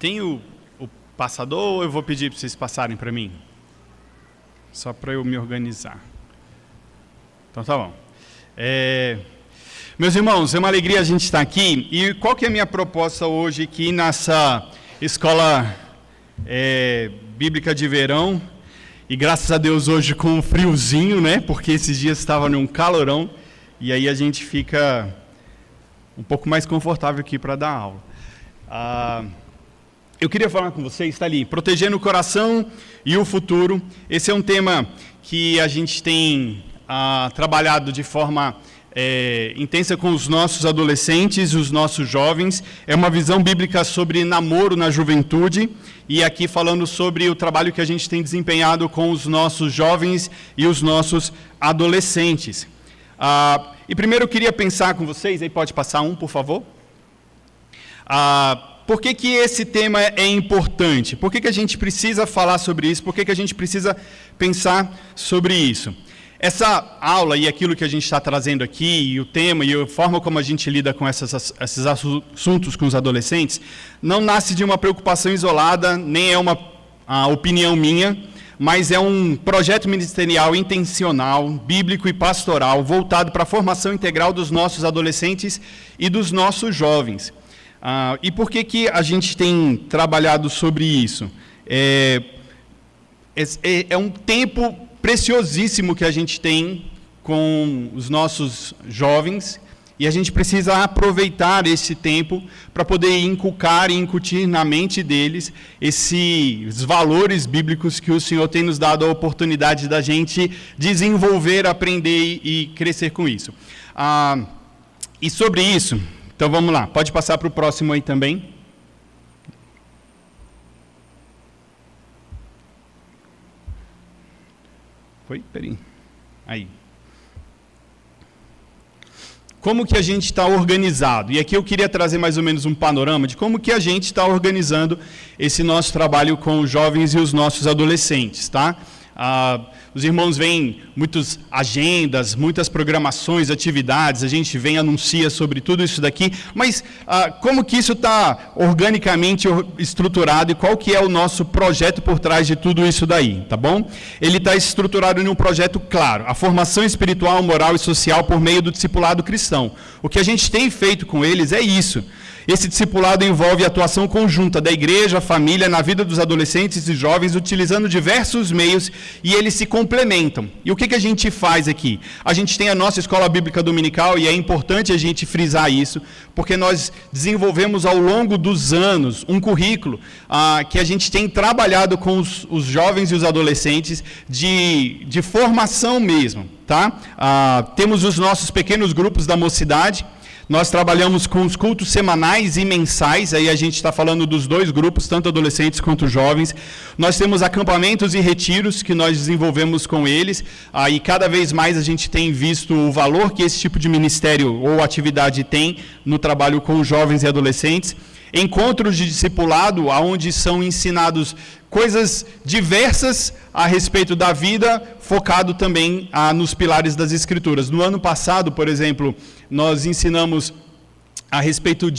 Tem o passador ou eu vou pedir para vocês passarem para mim? Só para eu me organizar. Então tá bom. Meus irmãos, é uma alegria a gente estar aqui. E qual que é a minha proposta hoje aqui nessa escola bíblica de verão? E graças a Deus hoje com um friozinho, né? Porque esses dias estava num calorão. E aí a gente fica um pouco mais confortável aqui para dar aula. Eu queria falar com vocês, está ali, protegendo o coração e o futuro. Esse é um tema que a gente tem trabalhado de forma intensa com os nossos adolescentes, os nossos jovens. É uma visão bíblica sobre namoro na juventude. E aqui falando sobre o trabalho que a gente tem desempenhado com os nossos jovens e os nossos adolescentes. E primeiro eu queria pensar com vocês, aí pode passar um, por favor? Por que esse tema é importante? Por que a gente precisa falar sobre isso? Por que a gente precisa pensar sobre isso? Essa aula e aquilo que a gente está trazendo aqui, e o tema e a forma como a gente lida com esses assuntos com os adolescentes, não nasce de uma preocupação isolada, nem é uma opinião minha, mas é um projeto ministerial intencional, bíblico e pastoral, voltado para a formação integral dos nossos adolescentes e dos nossos jovens. E por que a gente tem trabalhado sobre isso? É um tempo preciosíssimo que a gente tem com os nossos jovens e a gente precisa aproveitar esse tempo para poder inculcar e incutir na mente deles esses valores bíblicos que o Senhor tem nos dado a oportunidade da gente desenvolver, aprender e crescer com isso. E sobre isso... Então vamos lá, pode passar para o próximo aí também. Foi? Peraí. Aí. Como que a gente está organizado? E aqui eu queria trazer mais ou menos um panorama de como que a gente está organizando esse nosso trabalho com os jovens e os nossos adolescentes, tá? Os irmãos veem muitas agendas, muitas programações, atividades, a gente vem anuncia sobre tudo isso daqui, mas como que isso está organicamente estruturado e qual que é o nosso projeto por trás de tudo isso daí, tá bom? Ele está estruturado em um projeto claro, a formação espiritual, moral e social por meio do discipulado cristão. O que a gente tem feito com eles é isso. Esse discipulado envolve a atuação conjunta da igreja, a família, na vida dos adolescentes e jovens, utilizando diversos meios e eles se complementam. E o que a gente faz aqui? A gente tem a nossa escola bíblica dominical e é importante a gente frisar isso, porque nós desenvolvemos ao longo dos anos um currículo que a gente tem trabalhado com os jovens e os adolescentes de formação mesmo, tá? Temos os nossos pequenos grupos da mocidade. Nós trabalhamos com os cultos semanais e mensais, aí a gente está falando dos dois grupos, tanto adolescentes quanto jovens. Nós temos acampamentos e retiros que nós desenvolvemos com eles, e cada vez mais a gente tem visto o valor que esse tipo de ministério ou atividade tem no trabalho com jovens e adolescentes. Encontros de discipulado, onde são ensinados coisas diversas a respeito da vida, focado também nos pilares das Escrituras. No ano passado, por exemplo, nós ensinamos a respeito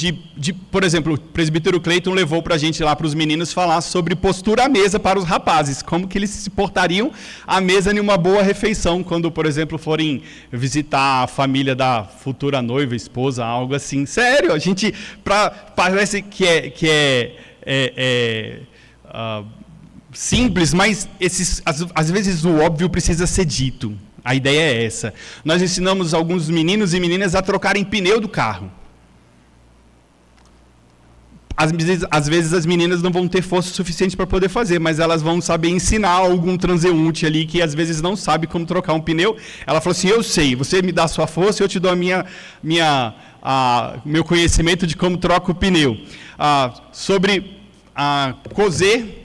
por exemplo, o presbítero Cleiton levou para a gente lá, para os meninos, falar sobre postura à mesa para os rapazes, como que eles se portariam à mesa em uma boa refeição, quando, por exemplo, forem visitar a família da futura noiva, esposa, algo assim. Sério, a gente, parece que é simples, mas às vezes o óbvio precisa ser dito. A ideia é essa. Nós ensinamos alguns meninos e meninas a trocarem pneu do carro. Às vezes as meninas não vão ter força suficiente para poder fazer, mas elas vão saber ensinar algum transeunte ali que às vezes não sabe como trocar um pneu. Ela falou assim, eu sei, você me dá a sua força e eu te dou meu conhecimento de como troca o pneu. Sobre coser,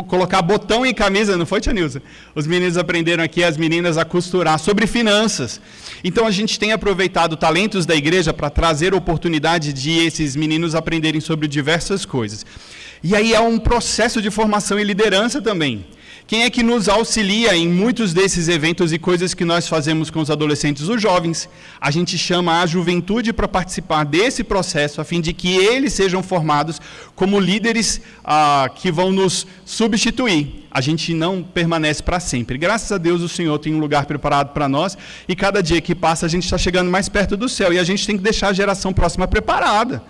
colocar botão em camisa, não foi, tia Nilza? Os meninos aprenderam aqui, as meninas a costurar. Sobre finanças. Então a gente tem aproveitado talentos da igreja para trazer oportunidade de esses meninos aprenderem sobre diversas coisas. E aí é um processo de formação e liderança também, Quem é que nos auxilia em muitos desses eventos e coisas que nós fazemos com os adolescentes? Os jovens. A gente chama a juventude para participar desse processo, a fim de que eles sejam formados como líderes que vão nos substituir. A gente não permanece para sempre. Graças a Deus o Senhor tem um lugar preparado para nós, e cada dia que passa a gente está chegando mais perto do céu, e a gente tem que deixar a geração próxima preparada.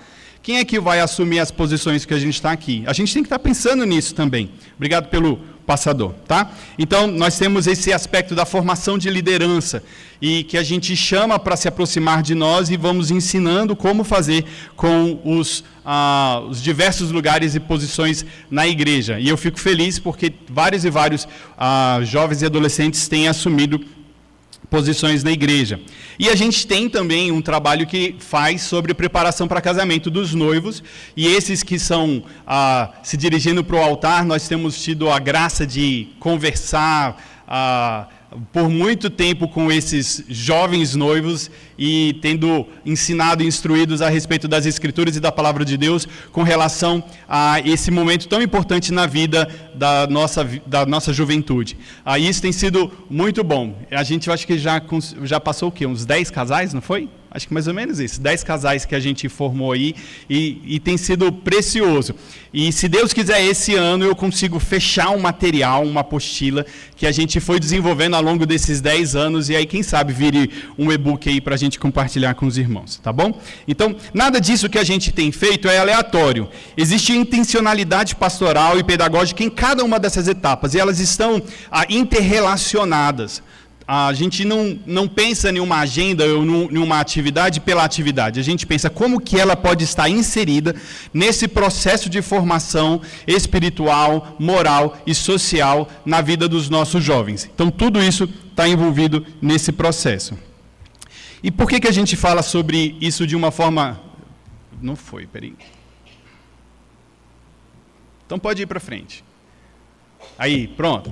Quem é que vai assumir as posições que a gente está aqui? A gente tem que estar pensando nisso também. Obrigado pelo passador, tá? Então, nós temos esse aspecto da formação de liderança, e que a gente chama para se aproximar de nós, e vamos ensinando como fazer com os diversos lugares e posições na igreja. E eu fico feliz porque vários e vários jovens e adolescentes têm assumido posições na igreja. E a gente tem também um trabalho que faz sobre preparação para casamento dos noivos, e esses que são se dirigindo para o altar, nós temos tido a graça de conversar por muito tempo com esses jovens noivos, e tendo ensinado e instruídos a respeito das Escrituras e da Palavra de Deus com relação a esse momento tão importante na vida da nossa juventude. Isso tem sido muito bom. A gente, eu acho que já passou o quê? Uns 10 casais, não foi? Acho que mais ou menos isso. 10 casais que a gente formou aí, e tem sido precioso. E se Deus quiser, esse ano eu consigo fechar um material, uma apostila, que a gente foi desenvolvendo ao longo desses 10 anos, e aí quem sabe vire um e-book aí para a gente compartilhar com os irmãos, tá bom? Então, nada disso que a gente tem feito é aleatório. Existe intencionalidade pastoral e pedagógica em cada uma dessas etapas, e elas estão interrelacionadas. A gente não pensa em uma agenda ou em uma atividade pela atividade. A gente pensa como que ela pode estar inserida nesse processo de formação espiritual, moral e social na vida dos nossos jovens. Então, tudo isso está envolvido nesse processo. E por que a gente fala sobre isso de uma forma... Não foi, peraí. Então pode ir para frente. Aí, pronto.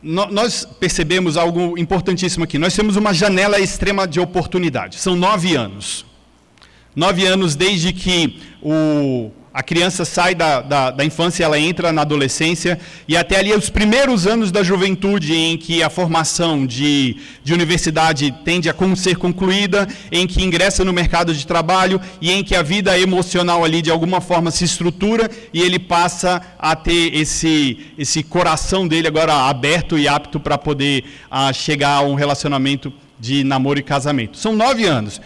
Nós percebemos algo importantíssimo aqui. Nós temos uma janela extrema de oportunidade. São 9 anos. 9 anos desde que a criança sai da infância, ela entra na adolescência, e até ali os primeiros anos da juventude, em que a formação de universidade tende a ser concluída, em que ingressa no mercado de trabalho, e em que a vida emocional ali de alguma forma se estrutura, e ele passa a ter esse coração dele agora aberto e apto para poder chegar a um relacionamento de namoro e casamento. São 9 anos,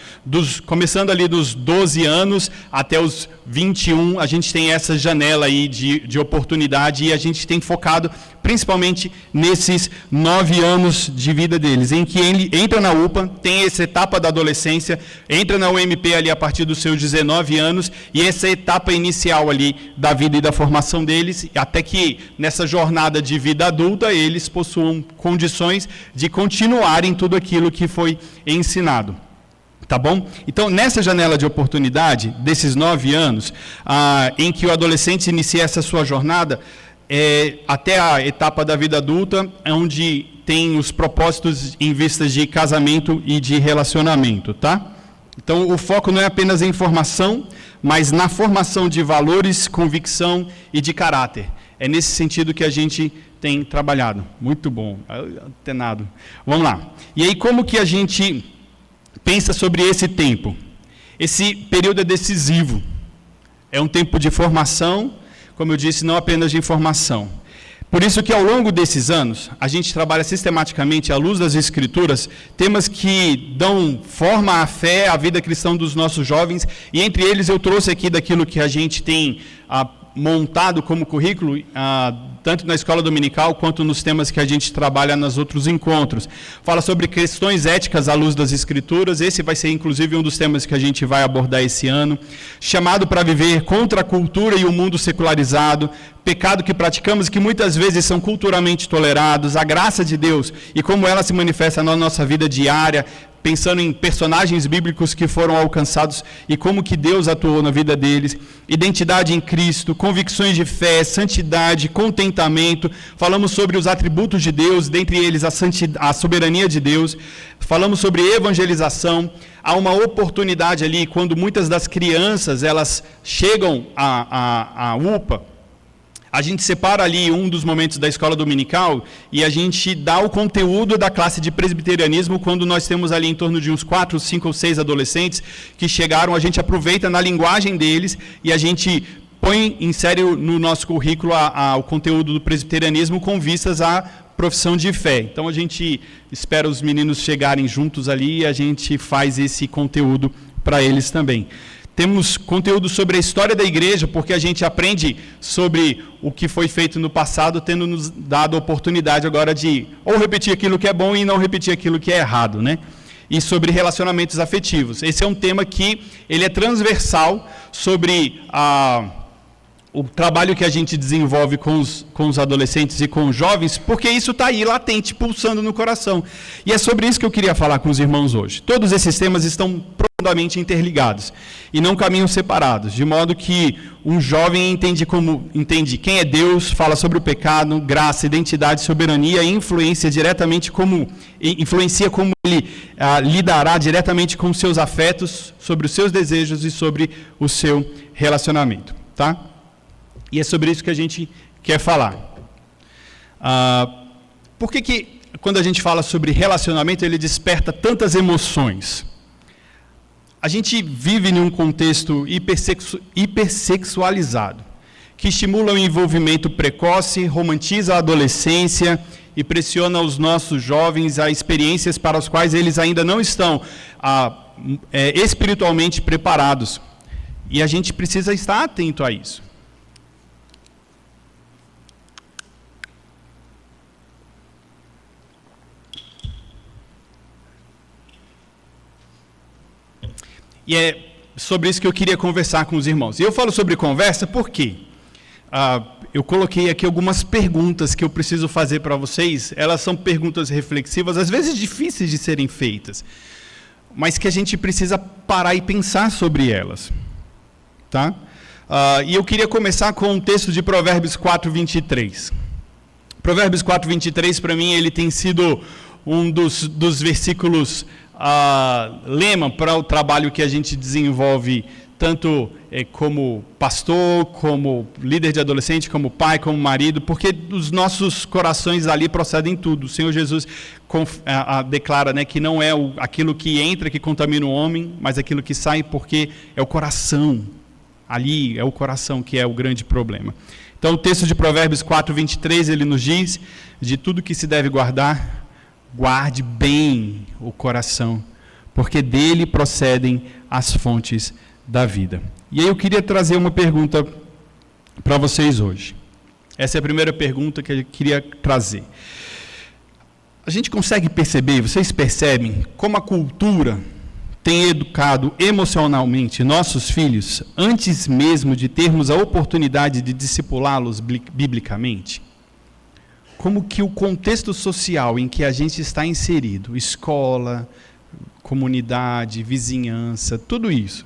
começando ali dos 12 anos até os 21, a gente tem essa janela aí de oportunidade, e a gente tem focado principalmente nesses 9 anos de vida deles, em que ele entra na UPA, tem essa etapa da adolescência, entra na UMP ali a partir dos seus 19 anos, e essa etapa inicial ali da vida e da formação deles, até que nessa jornada de vida adulta eles possuam condições de continuarem tudo aquilo que foi ensinado. Tá bom? Então, nessa janela de oportunidade, desses 9 anos, em que o adolescente inicia essa sua jornada, até a etapa da vida adulta, onde tem os propósitos em vistas de casamento e de relacionamento, tá? Então, o foco não é apenas em formação, mas na formação de valores, convicção e de caráter. É nesse sentido que a gente tem trabalhado. Muito bom, antenado. Vamos lá. E aí, como que a gente pensa sobre esse tempo? Esse período é decisivo. É um tempo de formação, como eu disse, não apenas de informação. Por isso que ao longo desses anos, a gente trabalha sistematicamente, à luz das Escrituras, temas que dão forma à fé, à vida cristã dos nossos jovens, e entre eles eu trouxe aqui daquilo que a gente tem montado como currículo, tanto na escola dominical quanto nos temas que a gente trabalha nos outros encontros. Fala sobre questões éticas à luz das Escrituras, esse vai ser inclusive um dos temas que a gente vai abordar esse ano. Chamado para viver contra a cultura e o mundo secularizado, pecado que praticamos, que muitas vezes são culturalmente tolerados, a graça de Deus e como ela se manifesta na nossa vida diária, pensando em personagens bíblicos que foram alcançados e como que Deus atuou na vida deles, identidade em Cristo, convicções de fé, santidade, contentamento, falamos sobre os atributos de Deus, dentre eles a soberania de Deus, falamos sobre evangelização. Há uma oportunidade ali, quando muitas das crianças elas chegam à UPA, a gente separa ali um dos momentos da escola dominical e a gente dá o conteúdo da classe de presbiterianismo quando nós temos ali em torno de uns 4, 5 ou 6 adolescentes que chegaram, a gente aproveita na linguagem deles e a gente insere no nosso currículo o conteúdo do presbiterianismo com vistas à profissão de fé. Então a gente espera os meninos chegarem juntos ali e a gente faz esse conteúdo para eles também. Temos conteúdo sobre a história da igreja, porque a gente aprende sobre o que foi feito no passado, tendo nos dado a oportunidade agora de ou repetir aquilo que é bom e não repetir aquilo que é errado, né? E sobre relacionamentos afetivos. Esse é um tema que ele é transversal sobre o trabalho que a gente desenvolve com os adolescentes e com os jovens, porque isso está aí latente, pulsando no coração. E é sobre isso que eu queria falar com os irmãos hoje. Todos esses temas estão profundamente interligados e não caminham separados, de modo que um jovem entende quem é Deus, fala sobre o pecado, graça, identidade, soberania e influencia como ele lidará diretamente com os seus afetos, sobre os seus desejos e sobre o seu relacionamento, tá? E é sobre isso que a gente quer falar. Por que quando a gente fala sobre relacionamento, ele desperta tantas emoções? A gente vive em um contexto hipersexualizado, que estimula o envolvimento precoce, romantiza a adolescência e pressiona os nossos jovens a experiências para as quais eles ainda não estão espiritualmente preparados. E a gente precisa estar atento a isso. E é sobre isso que eu queria conversar com os irmãos. E eu falo sobre conversa porque eu coloquei aqui algumas perguntas que eu preciso fazer para vocês. Elas são perguntas reflexivas, às vezes difíceis de serem feitas, mas que a gente precisa parar e pensar sobre elas. Tá? E eu queria começar com um texto de Provérbios 4:23. Provérbios 4:23, para mim, ele tem sido um dos versículos lema para o trabalho que a gente desenvolve, tanto como pastor, como líder de adolescente, como pai, como marido, porque dos nossos corações ali procedem tudo. O Senhor Jesus declara, né, que não é aquilo que entra que contamina o homem, mas aquilo que sai, porque é o coração. Ali é o coração que é o grande problema. Então o texto de Provérbios 4:23, ele nos diz: de tudo que se deve guardar, guarde bem o coração, porque dele procedem as fontes da vida. E aí eu queria trazer uma pergunta para vocês hoje. Essa é a primeira pergunta que eu queria trazer. A gente consegue perceber, vocês percebem, como a cultura tem educado emocionalmente nossos filhos antes mesmo de termos a oportunidade de discipulá-los biblicamente? Como que o contexto social em que a gente está inserido, escola, comunidade, vizinhança, tudo isso,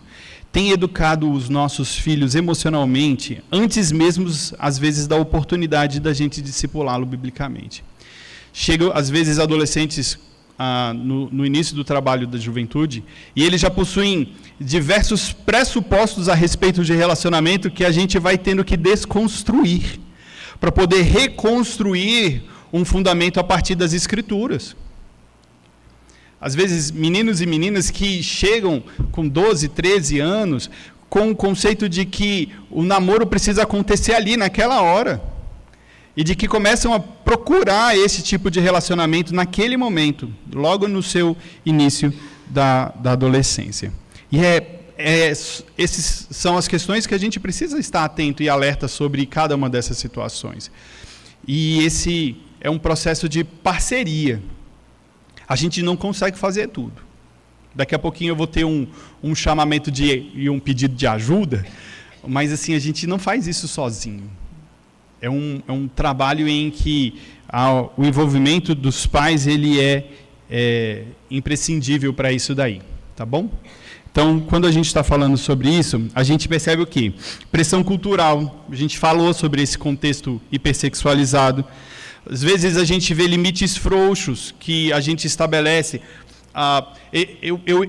tem educado os nossos filhos emocionalmente antes mesmo, às vezes, da oportunidade da gente discipulá-lo biblicamente. Chegam, às vezes, adolescentes no início do trabalho da juventude e eles já possuem diversos pressupostos a respeito de relacionamento que a gente vai tendo que desconstruir para poder reconstruir um fundamento a partir das Escrituras. Às vezes, meninos e meninas que chegam com 12, 13 anos, com o conceito de que o namoro precisa acontecer ali, naquela hora. E de que começam a procurar esse tipo de relacionamento naquele momento, logo no seu início da adolescência. E essas são as questões que a gente precisa estar atento e alerta sobre cada uma dessas situações. E esse é um processo de parceria. A gente não consegue fazer tudo. Daqui a pouquinho eu vou ter um chamamento e um pedido de ajuda, mas assim, a gente não faz isso sozinho. É um trabalho em que o envolvimento dos pais ele é imprescindível para isso daí, tá bom? Então, quando a gente está falando sobre isso, a gente percebe o quê? Pressão cultural. A gente falou sobre esse contexto hipersexualizado. Às vezes a gente vê limites frouxos que a gente estabelece.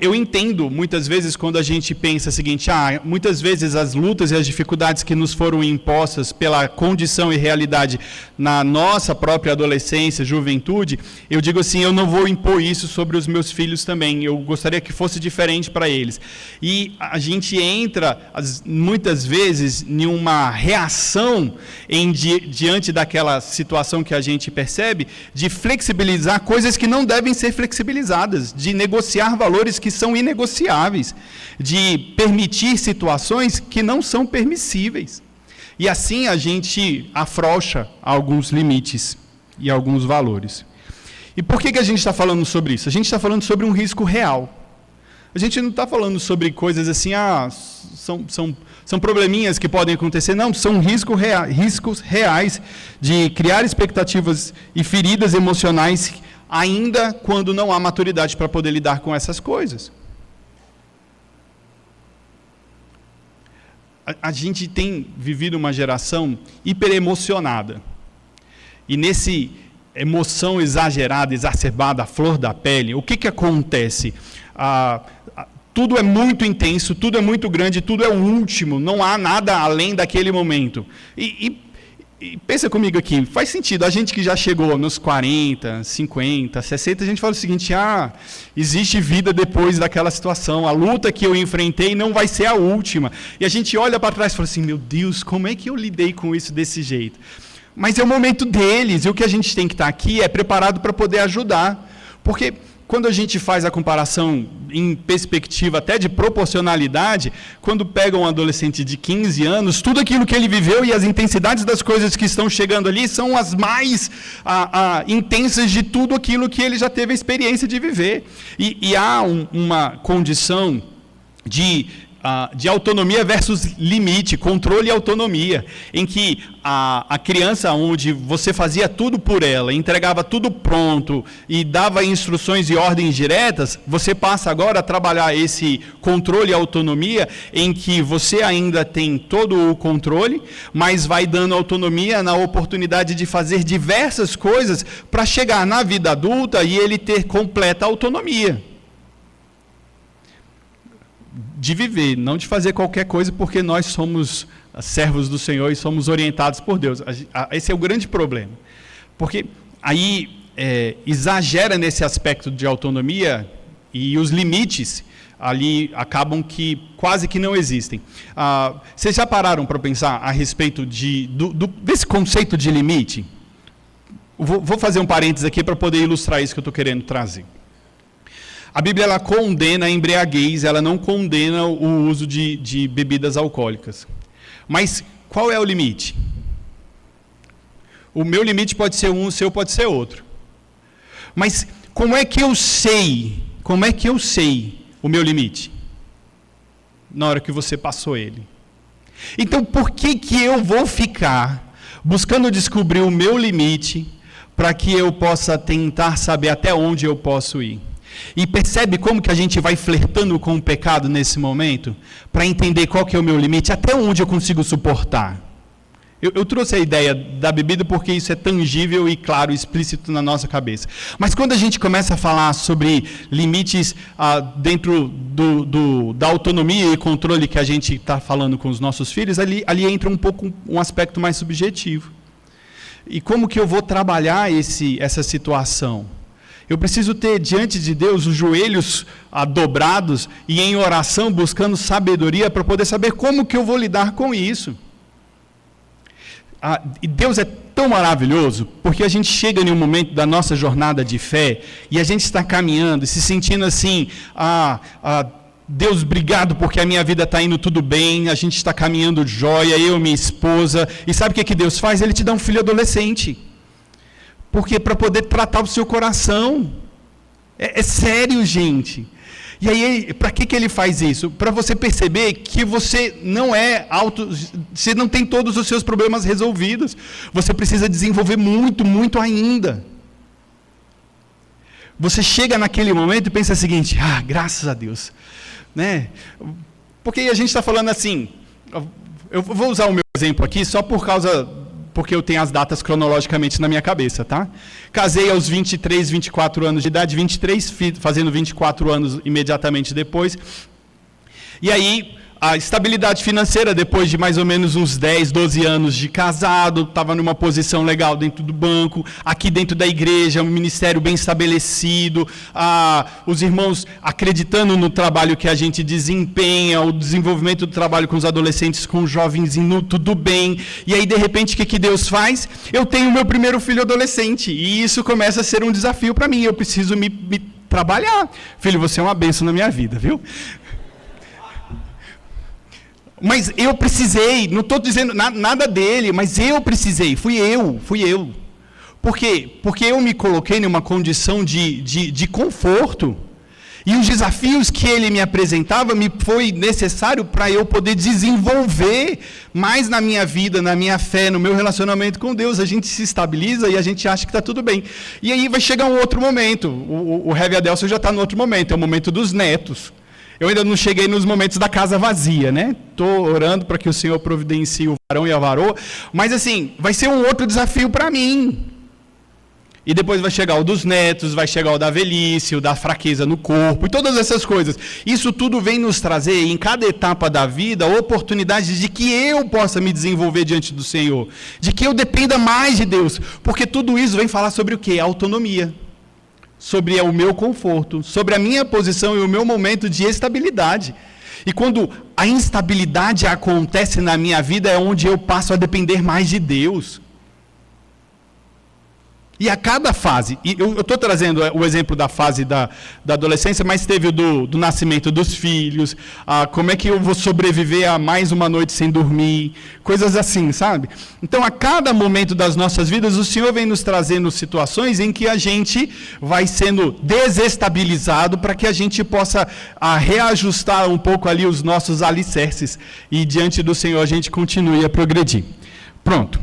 eu entendo muitas vezes quando a gente pensa o seguinte, muitas vezes as lutas e as dificuldades que nos foram impostas pela condição e realidade na nossa própria adolescência, juventude, eu digo assim, eu não vou impor isso sobre os meus filhos também, eu gostaria que fosse diferente para eles. E a gente entra, muitas vezes, em uma reação diante daquela situação que a gente percebe, de flexibilizar coisas que não devem ser flexibilizadas, de negociar valores que são inegociáveis, de permitir situações que não são permissíveis. E assim a gente afrouxa alguns limites e alguns valores. E por que a gente está falando sobre isso? A gente está falando sobre um risco real. A gente não está falando sobre coisas assim, são probleminhas que podem acontecer. Não, são riscos reais de criar expectativas e feridas emocionais ainda quando não há maturidade para poder lidar com essas coisas. A gente tem vivido uma geração hiperemocionada. E nesse emoção exagerada, exacerbada, a flor da pele, o que acontece? Tudo é muito intenso, tudo é muito grande, tudo é o último, não há nada além daquele momento. E pensa comigo aqui, faz sentido, a gente que já chegou nos 40, 50, 60, a gente fala o seguinte, existe vida depois daquela situação, a luta que eu enfrentei não vai ser a última. E a gente olha para trás e fala assim, meu Deus, como é que eu lidei com isso desse jeito? Mas é o momento deles, e o que a gente tem que estar aqui é preparado para poder ajudar. Porque quando a gente faz a comparação em perspectiva até de proporcionalidade, quando pega um adolescente de 15 anos, tudo aquilo que ele viveu e as intensidades das coisas que estão chegando ali são as mais intensas de tudo aquilo que ele já teve a experiência de viver. E há uma condição de autonomia versus limite, controle e autonomia, em que a criança, onde você fazia tudo por ela, entregava tudo pronto e dava instruções e ordens diretas, você passa agora a trabalhar esse controle e autonomia, em que você ainda tem todo o controle, mas vai dando autonomia na oportunidade de fazer diversas coisas para chegar na vida adulta e ele ter completa autonomia. De viver, não de fazer qualquer coisa, porque nós somos servos do Senhor e somos orientados por Deus. Esse é o grande problema. Porque aí exagera nesse aspecto de autonomia e os limites ali acabam que quase que não existem. Vocês já pararam para pensar a respeito desse conceito de limite? Vou fazer um parênteses aqui para poder ilustrar isso que eu estou querendo trazer. A Bíblia ela condena a embriaguez, ela não condena o uso de bebidas alcoólicas. Mas qual é o limite? O meu limite pode ser um, o seu pode ser outro. Mas como é que eu sei o meu limite? Na hora que você passou ele. Então por que eu vou ficar buscando descobrir o meu limite para que eu possa tentar saber até onde eu posso ir? E percebe como que a gente vai flertando com o pecado nesse momento? Para entender qual que é o meu limite, até onde eu consigo suportar. Eu trouxe a ideia da bebida porque isso é tangível e claro, explícito na nossa cabeça. Mas quando a gente começa a falar sobre limites dentro da autonomia e controle que a gente está falando com os nossos filhos, ali entra um aspecto mais subjetivo. E como que eu vou trabalhar essa situação? Eu preciso ter diante de Deus os joelhos dobrados e em oração buscando sabedoria para poder saber como que eu vou lidar com isso. E Deus é tão maravilhoso, porque a gente chega em um momento da nossa jornada de fé e a gente está caminhando e se sentindo assim, Deus, obrigado porque a minha vida está indo tudo bem, a gente está caminhando jóia, eu e minha esposa, e sabe o que Deus faz? Ele te dá um filho adolescente. Porque para poder tratar o seu coração. É sério, gente. E aí, para que ele faz isso? Para você perceber que você não você não tem todos os seus problemas resolvidos. Você precisa desenvolver muito, muito ainda. Você chega naquele momento e pensa o seguinte, graças a Deus. Né? Porque a gente está falando assim, eu vou usar o meu exemplo aqui só por causa porque eu tenho as datas cronologicamente na minha cabeça, tá? Casei aos 23, 24 anos de idade, 23, fazendo 24 anos imediatamente depois. E aí, a estabilidade financeira, depois de mais ou menos uns 10, 12 anos de casado, estava numa posição legal dentro do banco, aqui dentro da igreja, um ministério bem estabelecido, os irmãos acreditando no trabalho que a gente desempenha, o desenvolvimento do trabalho com os adolescentes, com os jovens, tudo bem. E aí, de repente, o que Deus faz? Eu tenho meu primeiro filho adolescente, e isso começa a ser um desafio para mim, eu preciso me trabalhar. Filho, você é uma bênção na minha vida, viu? Mas eu precisei, não estou dizendo nada dele, mas eu precisei, fui eu. Por quê? Porque eu me coloquei numa condição de conforto, e os desafios que ele me apresentava me foi necessário para eu poder desenvolver mais na minha vida, na minha fé, no meu relacionamento com Deus. A gente se estabiliza e a gente acha que está tudo bem. E aí vai chegar um outro momento, o Heavy Adelson já está no outro momento, é o momento dos netos. Eu ainda não cheguei nos momentos da casa vazia, né? Estou orando para que o Senhor providencie o varão e a varoa, mas assim, vai ser um outro desafio para mim. E depois vai chegar o dos netos, vai chegar o da velhice, o da fraqueza no corpo, e todas essas coisas. Isso tudo vem nos trazer, em cada etapa da vida, oportunidades de que eu possa me desenvolver diante do Senhor, de que eu dependa mais de Deus, porque tudo isso vem falar sobre o quê? Autonomia. Sobre o meu conforto, sobre a minha posição e o meu momento de estabilidade. E quando a instabilidade acontece na minha vida, é onde eu passo a depender mais de Deus. E a cada fase, e eu estou trazendo o exemplo da fase da adolescência, mas teve o do nascimento dos filhos, como é que eu vou sobreviver a mais uma noite sem dormir, coisas assim, sabe? Então, a cada momento das nossas vidas, o Senhor vem nos trazendo situações em que a gente vai sendo desestabilizado para que a gente possa reajustar um pouco ali os nossos alicerces e diante do Senhor a gente continue a progredir. Pronto.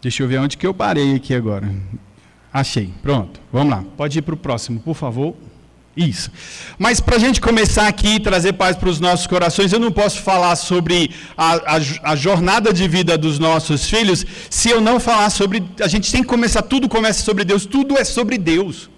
Deixa eu ver onde que eu parei aqui agora. Achei. Pronto. Vamos lá. Pode ir para o próximo, por favor. Isso. Mas para a gente começar aqui e trazer paz para os nossos corações, eu não posso falar sobre a jornada de vida dos nossos filhos se eu não falar sobre... A gente tem que começar, tudo começa sobre Deus, tudo é sobre Deus.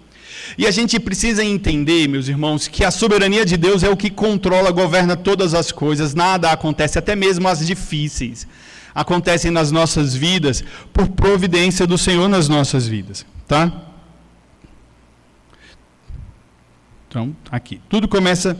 E a gente precisa entender, meus irmãos, que a soberania de Deus é o que controla, governa todas as coisas, nada acontece, até mesmo as difíceis. Acontecem nas nossas vidas por providência do Senhor nas nossas vidas, tá? Então, aqui, tudo começa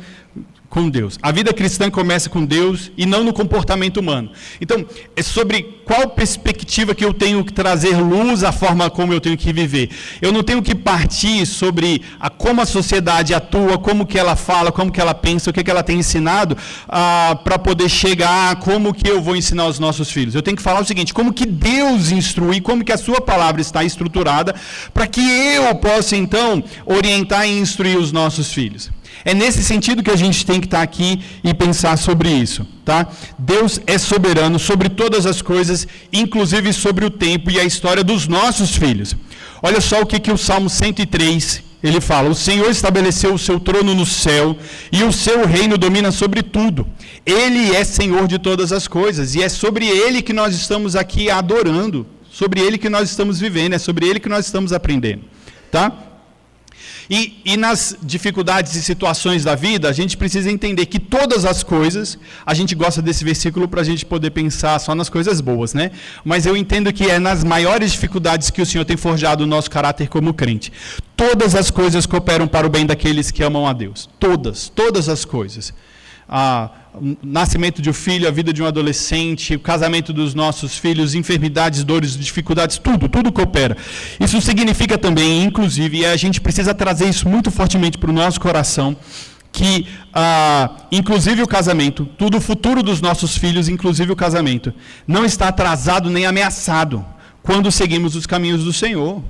com Deus. A vida cristã começa com Deus e não no comportamento humano. Então, é sobre qual perspectiva que eu tenho que trazer luz à forma como eu tenho que viver. Eu não tenho que partir sobre como a sociedade atua, como que ela fala, como que ela pensa, o que ela tem ensinado, para poder chegar a como que eu vou ensinar os nossos filhos. Eu tenho que falar o seguinte, como que Deus instrui, como que a sua palavra está estruturada, para que eu possa, então, orientar e instruir os nossos filhos. É nesse sentido que a gente tem que estar aqui e pensar sobre isso, tá? Deus é soberano sobre todas as coisas, inclusive sobre o tempo e a história dos nossos filhos. Olha só o que o Salmo 103, ele fala: o Senhor estabeleceu o seu trono no céu e o seu reino domina sobre tudo. Ele é Senhor de todas as coisas e é sobre Ele que nós estamos aqui adorando, sobre Ele que nós estamos vivendo, é sobre Ele que nós estamos aprendendo, tá? E nas dificuldades e situações da vida, a gente precisa entender que todas as coisas, a gente gosta desse versículo para a gente poder pensar só nas coisas boas, né? Mas eu entendo que é nas maiores dificuldades que o Senhor tem forjado o nosso caráter como crente. Todas as coisas cooperam para o bem daqueles que amam a Deus. Todas as coisas. O nascimento de um filho, a vida de um adolescente, o casamento dos nossos filhos, enfermidades, dores, dificuldades, tudo coopera. Isso significa também, inclusive, e a gente precisa trazer isso muito fortemente para o nosso coração, que, inclusive o casamento, tudo o futuro dos nossos filhos, inclusive o casamento, não está atrasado nem ameaçado quando seguimos os caminhos do Senhor.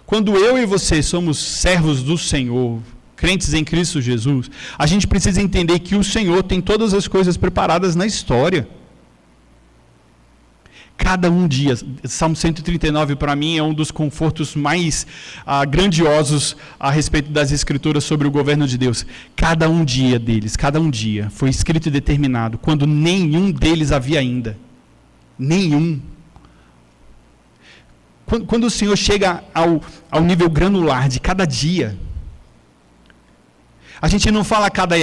Quando eu e você somos servos do Senhor, crentes em Cristo Jesus, a gente precisa entender que o Senhor tem todas as coisas preparadas na história. Cada um dia. Salmo 139, para mim, é um dos confortos mais grandiosos a respeito das Escrituras sobre o governo de Deus. Cada um dia deles, cada um dia, foi escrito e determinado, quando nenhum deles havia ainda. Nenhum. Quando o Senhor chega ao nível granular de cada dia, a gente não fala cada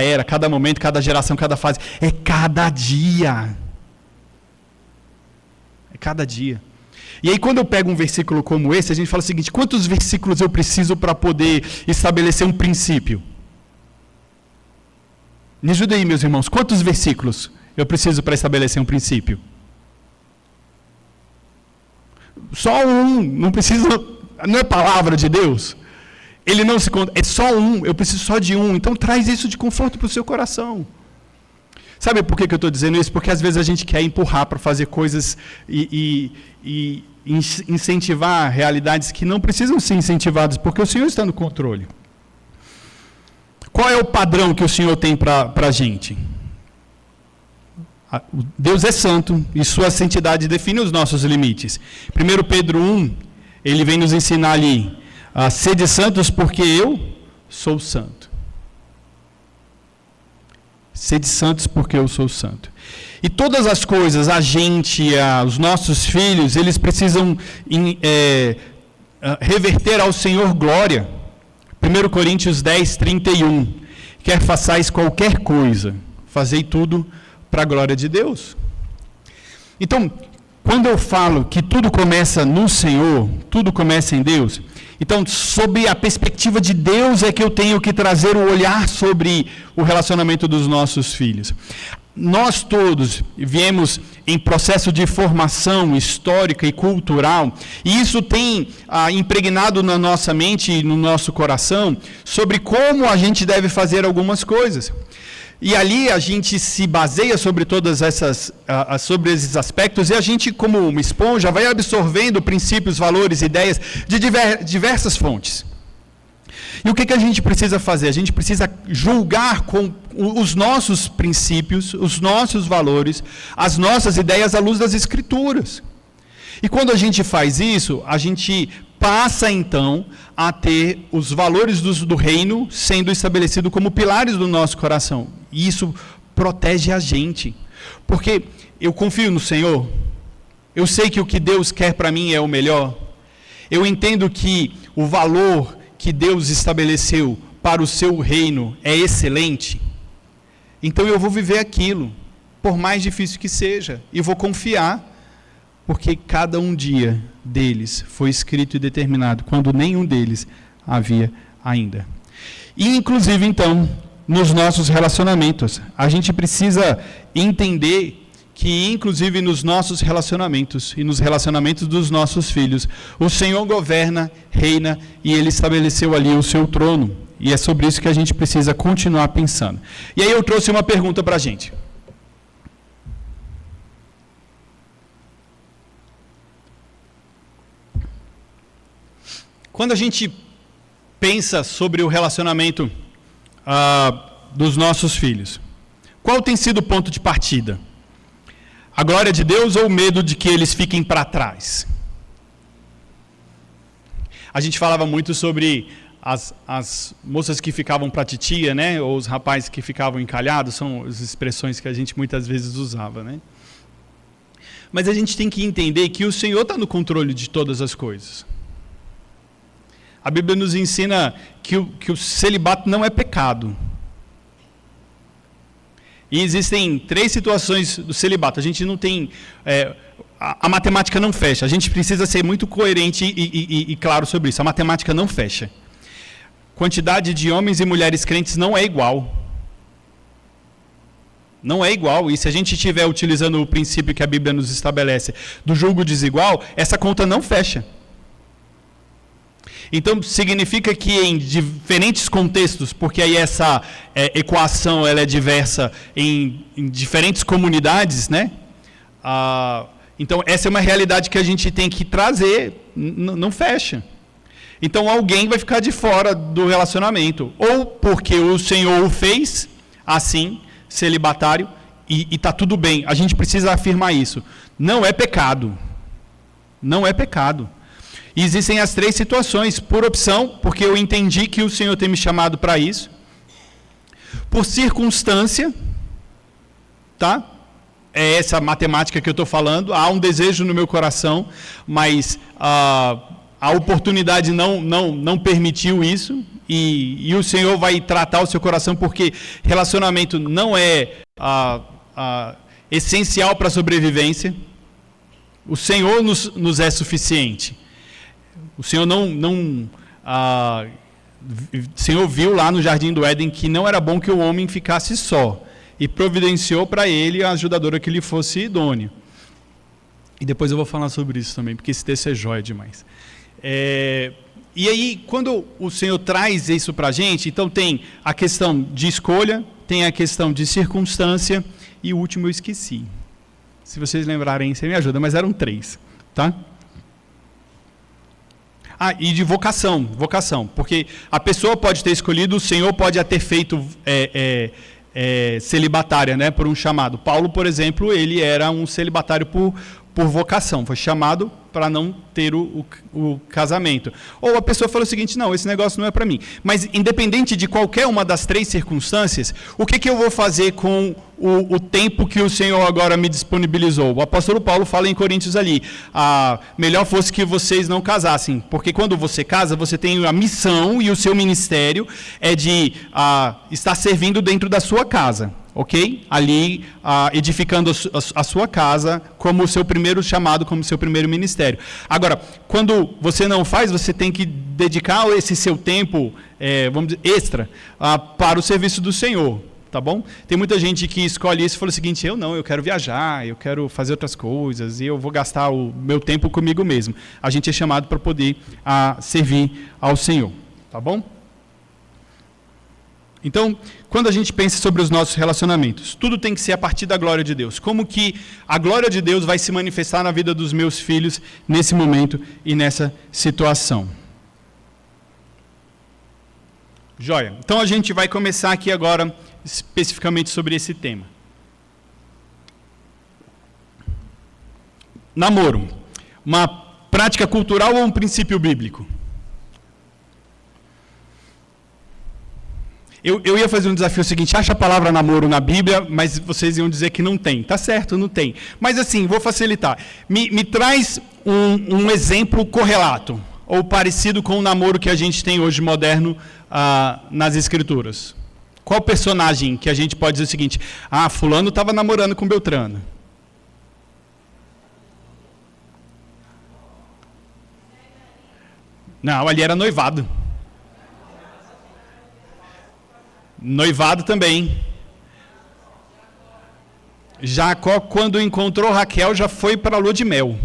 era, cada momento, cada geração, cada fase, é cada dia. Cada dia. E aí quando eu pego um versículo como esse, a gente fala o seguinte: quantos versículos eu preciso para poder estabelecer um princípio? Me ajuda aí, meus irmãos, quantos versículos eu preciso para estabelecer um princípio? Só um, não precisa, não é palavra de Deus? Ele não se conta, é só um, eu preciso só de um, então traz isso de conforto para o seu coração. Sabe por que eu estou dizendo isso? Porque às vezes a gente quer empurrar para fazer coisas e incentivar realidades que não precisam ser incentivadas, porque o Senhor está no controle. Qual é o padrão que o Senhor tem para a gente? Deus é santo e sua santidade define os nossos limites. 1 Pedro 1, ele vem nos ensinar ali, sede santos porque eu sou santo. Sede santos porque eu sou santo. E todas as coisas, a gente, os nossos filhos, eles precisam reverter ao Senhor glória. 1 Coríntios 10, 31. Quer façais qualquer coisa, fazei tudo para a glória de Deus. Então, quando eu falo que tudo começa no Senhor, tudo começa em Deus, então, sob a perspectiva de Deus é que eu tenho que trazer o olhar sobre o relacionamento dos nossos filhos. Nós todos viemos em processo de formação histórica e cultural, e isso tem impregnado na nossa mente e no nosso coração sobre como a gente deve fazer algumas coisas. E ali a gente se baseia sobre todas essas, sobre esses aspectos, e a gente, como uma esponja, vai absorvendo princípios, valores, ideias de diversas fontes. E o que a gente precisa fazer? A gente precisa julgar com os nossos princípios, os nossos valores, as nossas ideias à luz das Escrituras. E quando a gente faz isso, a gente passa então a ter os valores do reino sendo estabelecidos como pilares do nosso coração. E isso protege a gente. Porque eu confio no Senhor, eu sei que o que Deus quer para mim é o melhor, eu entendo que o valor que Deus estabeleceu para o seu reino é excelente, então eu vou viver aquilo, por mais difícil que seja, e vou confiar, porque cada um dia deles foi escrito e determinado, quando nenhum deles havia ainda. E inclusive então, nos nossos relacionamentos, a gente precisa entender que inclusive nos nossos relacionamentos e nos relacionamentos dos nossos filhos, o Senhor governa, reina e Ele estabeleceu ali o seu trono. E é sobre isso que a gente precisa continuar pensando. E aí eu trouxe uma pergunta para a gente. Quando a gente pensa sobre o relacionamento dos nossos filhos, qual tem sido o ponto de partida? A glória de Deus ou o medo de que eles fiquem para trás? A gente falava muito sobre as moças que ficavam para titia, né? Ou os rapazes que ficavam encalhados, são as expressões que a gente muitas vezes usava, né? Mas a gente tem que entender que o Senhor está no controle de todas as coisas. A Bíblia nos ensina que o celibato não é pecado. E existem 3 situações do celibato. A gente não tem... a matemática não fecha. A gente precisa ser muito coerente e claro sobre isso. A matemática não fecha. Quantidade de homens e mulheres crentes não é igual. Não é igual. E se a gente estiver utilizando o princípio que a Bíblia nos estabelece do julgo desigual, essa conta não fecha. Então, significa que em diferentes contextos, porque aí essa equação ela é diversa em diferentes comunidades, né? Então, essa é uma realidade que a gente tem que trazer, não fecha. Então, alguém vai ficar de fora do relacionamento, ou porque o Senhor o fez assim, celibatário, e está tudo bem. A gente precisa afirmar isso. Não é pecado. Não é pecado. E existem as 3 situações. Por opção, porque eu entendi que o Senhor tem me chamado para isso. Por circunstância, tá? É essa matemática que eu estou falando. Há um desejo no meu coração, mas a oportunidade não permitiu isso. E o Senhor vai tratar o seu coração, porque relacionamento não é essencial para a sobrevivência. O Senhor nos é suficiente. O Senhor o Senhor viu lá no Jardim do Éden que não era bom que o homem ficasse só. E providenciou para ele a ajudadora que lhe fosse idônea. E depois eu vou falar sobre isso também, porque esse texto é joia demais. E aí, quando o Senhor traz isso para a gente, então tem a questão de escolha, tem a questão de circunstância, e o último eu esqueci. Se vocês lembrarem, você me ajuda, mas eram 3, tá? E de vocação, porque a pessoa pode ter escolhido, o Senhor pode a ter feito celibatária, né, por um chamado. Paulo, por exemplo, ele era um celibatário por vocação, foi chamado para não ter o casamento. Ou a pessoa falou o seguinte, não, esse negócio não é para mim. Mas independente de qualquer uma das 3 circunstâncias, o que eu vou fazer com o tempo que o Senhor agora me disponibilizou? O apóstolo Paulo fala em Coríntios ali, melhor fosse que vocês não casassem, porque quando você casa, você tem a missão e o seu ministério é de estar servindo dentro da sua casa. Ok? Ali, edificando a sua casa como o seu primeiro chamado, como o seu primeiro ministério. Agora, quando você não faz, você tem que dedicar esse seu tempo, vamos dizer, extra, para o serviço do Senhor. Tá bom? Tem muita gente que escolhe isso e fala o seguinte, eu quero viajar, eu quero fazer outras coisas, e eu vou gastar o meu tempo comigo mesmo. A gente é chamado para poder servir ao Senhor. Tá bom? Então, quando a gente pensa sobre os nossos relacionamentos, tudo tem que ser a partir da glória de Deus. Como que a glória de Deus vai se manifestar na vida dos meus filhos nesse momento e nessa situação? Joia. Então a gente vai começar aqui agora especificamente sobre esse tema. Namoro. Uma prática cultural ou um princípio bíblico? Eu ia fazer um desafio seguinte, acha a palavra namoro na Bíblia, mas vocês iam dizer que não tem. Tá certo, não tem. Mas assim, vou facilitar. Me traz um exemplo correlato, ou parecido com o namoro que a gente tem hoje moderno nas Escrituras. Qual personagem que a gente pode dizer o seguinte, fulano estava namorando com Beltrano? Não, ali era noivado. Noivado também. Jacó, quando encontrou Raquel, já foi para a lua de mel.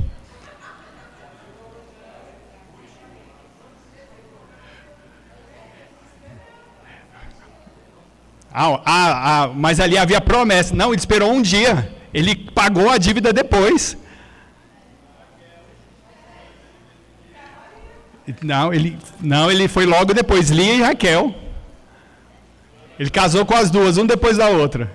Mas ali havia promessa. Não, ele esperou um dia. Ele pagou a dívida depois. Não, ele foi logo depois. Lia e Raquel. Ele casou com as duas, um depois da outra.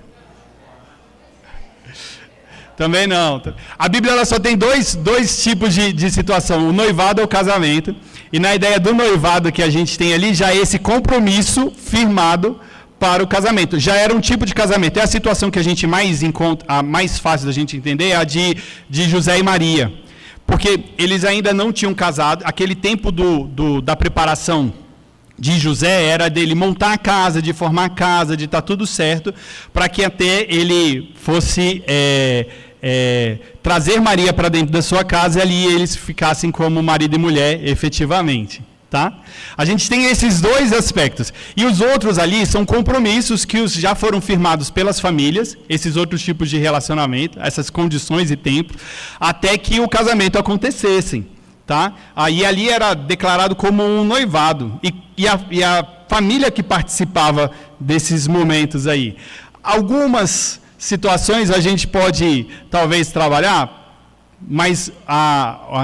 Também não. A Bíblia ela só tem dois tipos de situação. O noivado é o casamento. E na ideia do noivado que a gente tem ali, já é esse compromisso firmado para o casamento. Já era um tipo de casamento. É a situação que a gente mais encontra, a mais fácil da gente entender, é a de José e Maria. Porque eles ainda não tinham casado. Aquele tempo da preparação de José era dele montar a casa, de formar a casa, de estar tudo certo, para que até ele fosse trazer Maria para dentro da sua casa e ali eles ficassem como marido e mulher efetivamente. Tá? A gente tem esses dois aspectos. E os outros ali são compromissos que já foram firmados pelas famílias, esses outros tipos de relacionamento, essas condições e tempos, até que o casamento acontecesse. Tá? Aí ali era declarado como um noivado. E a família que participava desses momentos aí. Algumas situações a gente pode talvez trabalhar, mas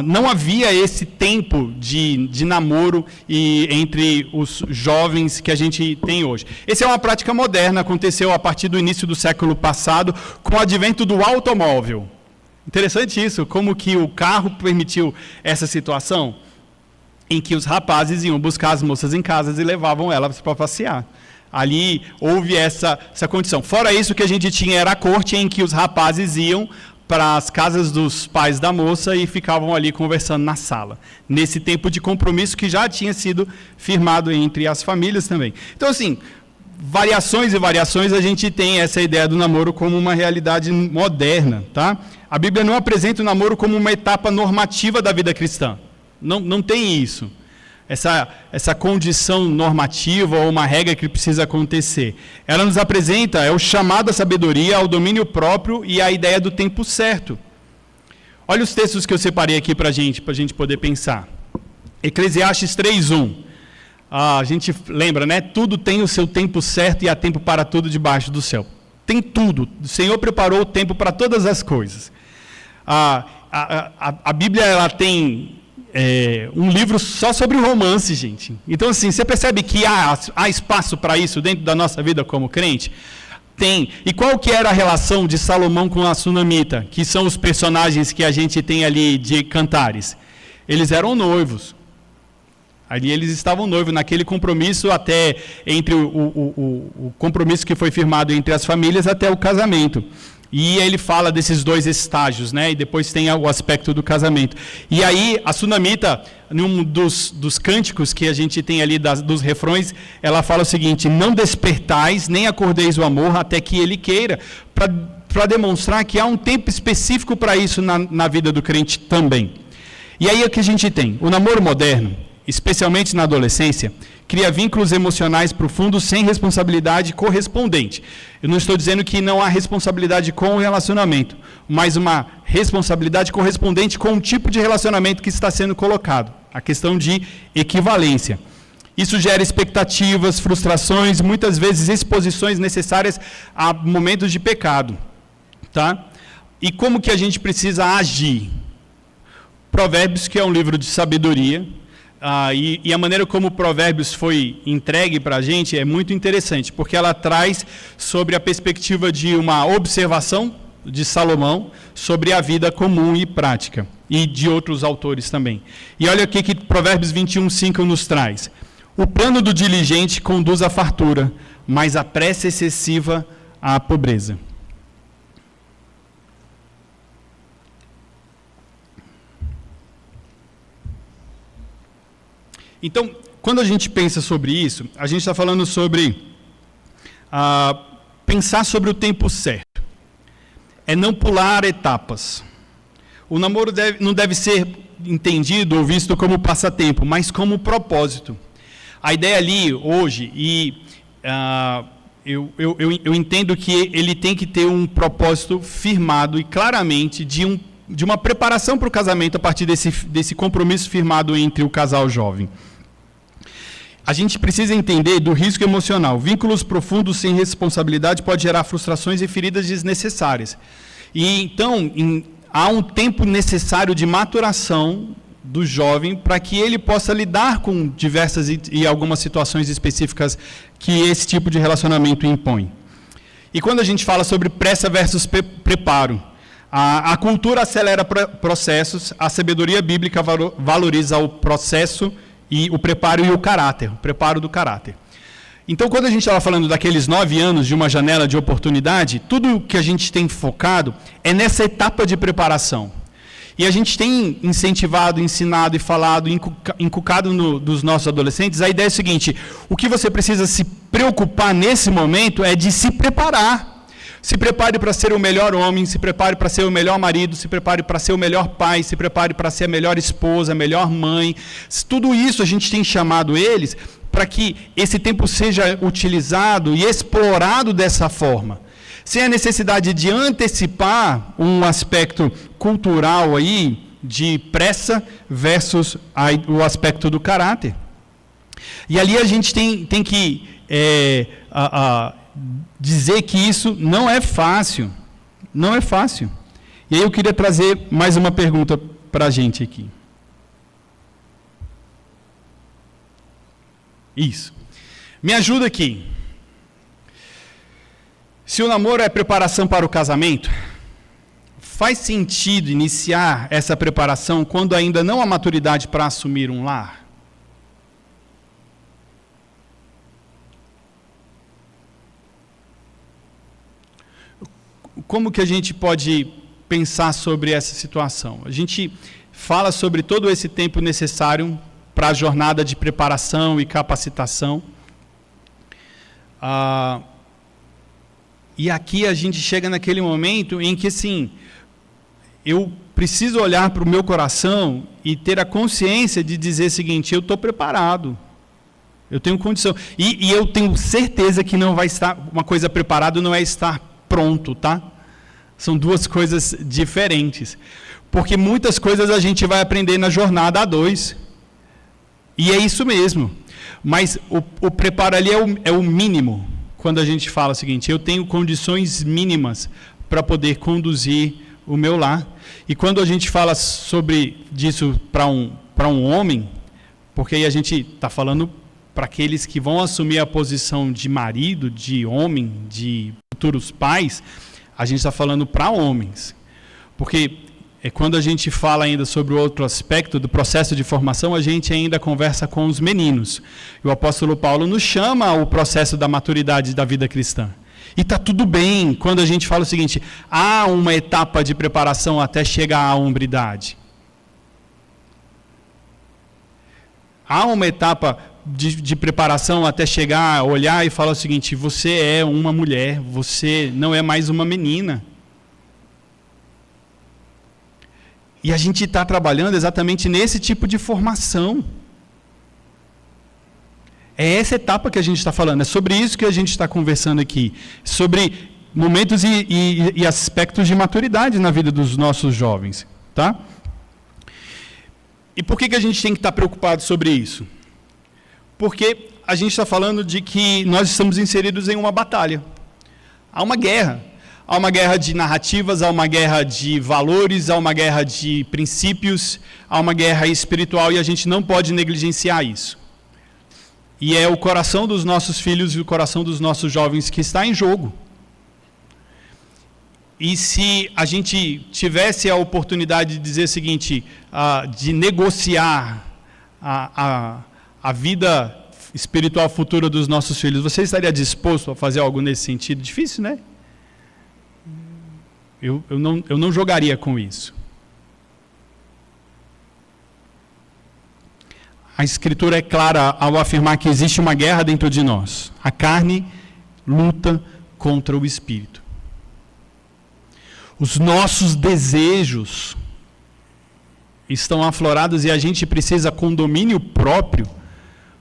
não havia esse tempo de namoro entre os jovens que a gente tem hoje. Essa é uma prática moderna, aconteceu a partir do início do século passado, com o advento do automóvel. Interessante isso, como que o carro permitiu essa situação em que os rapazes iam buscar as moças em casas e levavam elas para passear. Ali houve essa condição. Fora isso, o que a gente tinha era a corte em que os rapazes iam para as casas dos pais da moça e ficavam ali conversando na sala. Nesse tempo de compromisso que já tinha sido firmado entre as famílias também. Então, assim, variações e variações, a gente tem essa ideia do namoro como uma realidade moderna, tá? A Bíblia não apresenta o namoro como uma etapa normativa da vida cristã. Não tem isso. Essa condição normativa ou uma regra que precisa acontecer. Ela nos apresenta o chamado à sabedoria, ao domínio próprio e à ideia do tempo certo. Olha os textos que eu separei aqui para a gente poder pensar. Eclesiastes 3:1. A gente lembra, né? Tudo tem o seu tempo certo e há tempo para tudo debaixo do céu. Tem tudo. O Senhor preparou o tempo para todas as coisas. A Bíblia, ela tem um livro só sobre romance, gente. Então, assim, você percebe que há espaço para isso dentro da nossa vida como crente? Tem. E qual que era a relação de Salomão com a Sunamita, que são os personagens que a gente tem ali de Cantares? Eles eram noivos. Ali eles estavam noivos, naquele compromisso até entre o compromisso que foi firmado entre as famílias até o casamento. E ele fala desses dois estágios, né? E depois tem o aspecto do casamento. E aí, a Sunamita, num dos cânticos que a gente tem ali, dos refrões, ela fala o seguinte: não despertais, nem acordeis o amor, até que ele queira, para demonstrar que há um tempo específico para isso na vida do crente também. E aí o que a gente tem? O namoro moderno, especialmente na adolescência, cria vínculos emocionais profundos sem responsabilidade correspondente. Eu não estou dizendo que não há responsabilidade com o relacionamento, mas uma responsabilidade correspondente com o tipo de relacionamento que está sendo colocado. A questão de equivalência. Isso gera expectativas, frustrações, muitas vezes exposições necessárias a momentos de pecado. Tá? E como que a gente precisa agir? Provérbios, que é um livro de sabedoria, e a maneira como Provérbios foi entregue para a gente é muito interessante, porque ela traz sobre a perspectiva de uma observação de Salomão sobre a vida comum e prática, e de outros autores também. E olha o que Provérbios 21:5 nos traz. O plano do diligente conduz à fartura, mas a pressa excessiva à pobreza. Então, quando a gente pensa sobre isso, a gente está falando sobre pensar sobre o tempo certo. É não pular etapas. O namoro não deve ser entendido ou visto como passatempo, mas como propósito. A ideia ali, hoje, eu entendo que ele tem que ter um propósito firmado e claramente de uma preparação para o casamento a partir desse compromisso firmado entre o casal jovem. A gente precisa entender do risco emocional. Vínculos profundos sem responsabilidade pode gerar frustrações e feridas desnecessárias. E então, há um tempo necessário de maturação do jovem para que ele possa lidar com diversas e algumas situações específicas que esse tipo de relacionamento impõe. E quando a gente fala sobre pressa versus preparo, a cultura acelera processos, a sabedoria bíblica valoriza o processo e o preparo e o caráter, o preparo do caráter. Então, quando a gente estava falando daqueles 9 anos de uma janela de oportunidade, tudo o que a gente tem focado é nessa etapa de preparação. E a gente tem incentivado, ensinado e falado, inculcado dos nossos adolescentes, a ideia é a seguinte: o que você precisa se preocupar nesse momento é de se preparar. Se prepare para ser o melhor homem, se prepare para ser o melhor marido, se prepare para ser o melhor pai, se prepare para ser a melhor esposa, a melhor mãe. Tudo isso a gente tem chamado eles para que esse tempo seja utilizado e explorado dessa forma. Sem a necessidade de antecipar um aspecto cultural aí, de pressa versus o aspecto do caráter. E ali a gente tem que dizer que isso não é fácil. Não é fácil. E aí eu queria trazer mais uma pergunta para a gente aqui. Isso. Me ajuda aqui. Se o namoro é preparação para o casamento, faz sentido iniciar essa preparação quando ainda não há maturidade para assumir um lar? Como que a gente pode pensar sobre essa situação? A gente fala sobre todo esse tempo necessário para a jornada de preparação e capacitação. E aqui a gente chega naquele momento em que, assim, eu preciso olhar para o meu coração e ter a consciência de dizer o seguinte: eu estou preparado, eu tenho condição. E eu tenho certeza que não vai estar, uma coisa preparado não é estar pronto, tá? São duas coisas diferentes. Porque muitas coisas a gente vai aprender na jornada A2. E é isso mesmo. Mas o preparo ali é o mínimo. Quando a gente fala o seguinte: eu tenho condições mínimas para poder conduzir o meu lar. E quando a gente fala sobre disso para um homem, porque aí a gente está falando para aqueles que vão assumir a posição de marido, de homem, de futuros pais, a gente está falando para homens. Porque quando a gente fala ainda sobre o outro aspecto do processo de formação, a gente ainda conversa com os meninos. E o apóstolo Paulo nos chama ao processo da maturidade da vida cristã. E está tudo bem quando a gente fala o seguinte: há uma etapa de preparação até chegar à hombridade. Há uma etapa de preparação até chegar a olhar e falar o seguinte: você é uma mulher, você não é mais uma menina. E a gente está trabalhando exatamente nesse tipo de formação. É essa etapa que a gente está falando, é sobre isso que a gente está conversando aqui, sobre momentos e aspectos de maturidade na vida dos nossos jovens, tá? E por que a gente tem que estar preocupado sobre isso? Porque a gente está falando de que nós estamos inseridos em uma batalha. Há uma guerra. Há uma guerra de narrativas, há uma guerra de valores, há uma guerra de princípios, há uma guerra espiritual e a gente não pode negligenciar isso. E é o coração dos nossos filhos e o coração dos nossos jovens que está em jogo. E se a gente tivesse a oportunidade de dizer o seguinte, de negociar a vida espiritual futura dos nossos filhos, você estaria disposto a fazer algo nesse sentido? Difícil, né? Eu não jogaria com isso. A Escritura é clara ao afirmar que existe uma guerra dentro de nós. A carne luta contra o espírito. Os nossos desejos estão aflorados e a gente precisa, com domínio próprio,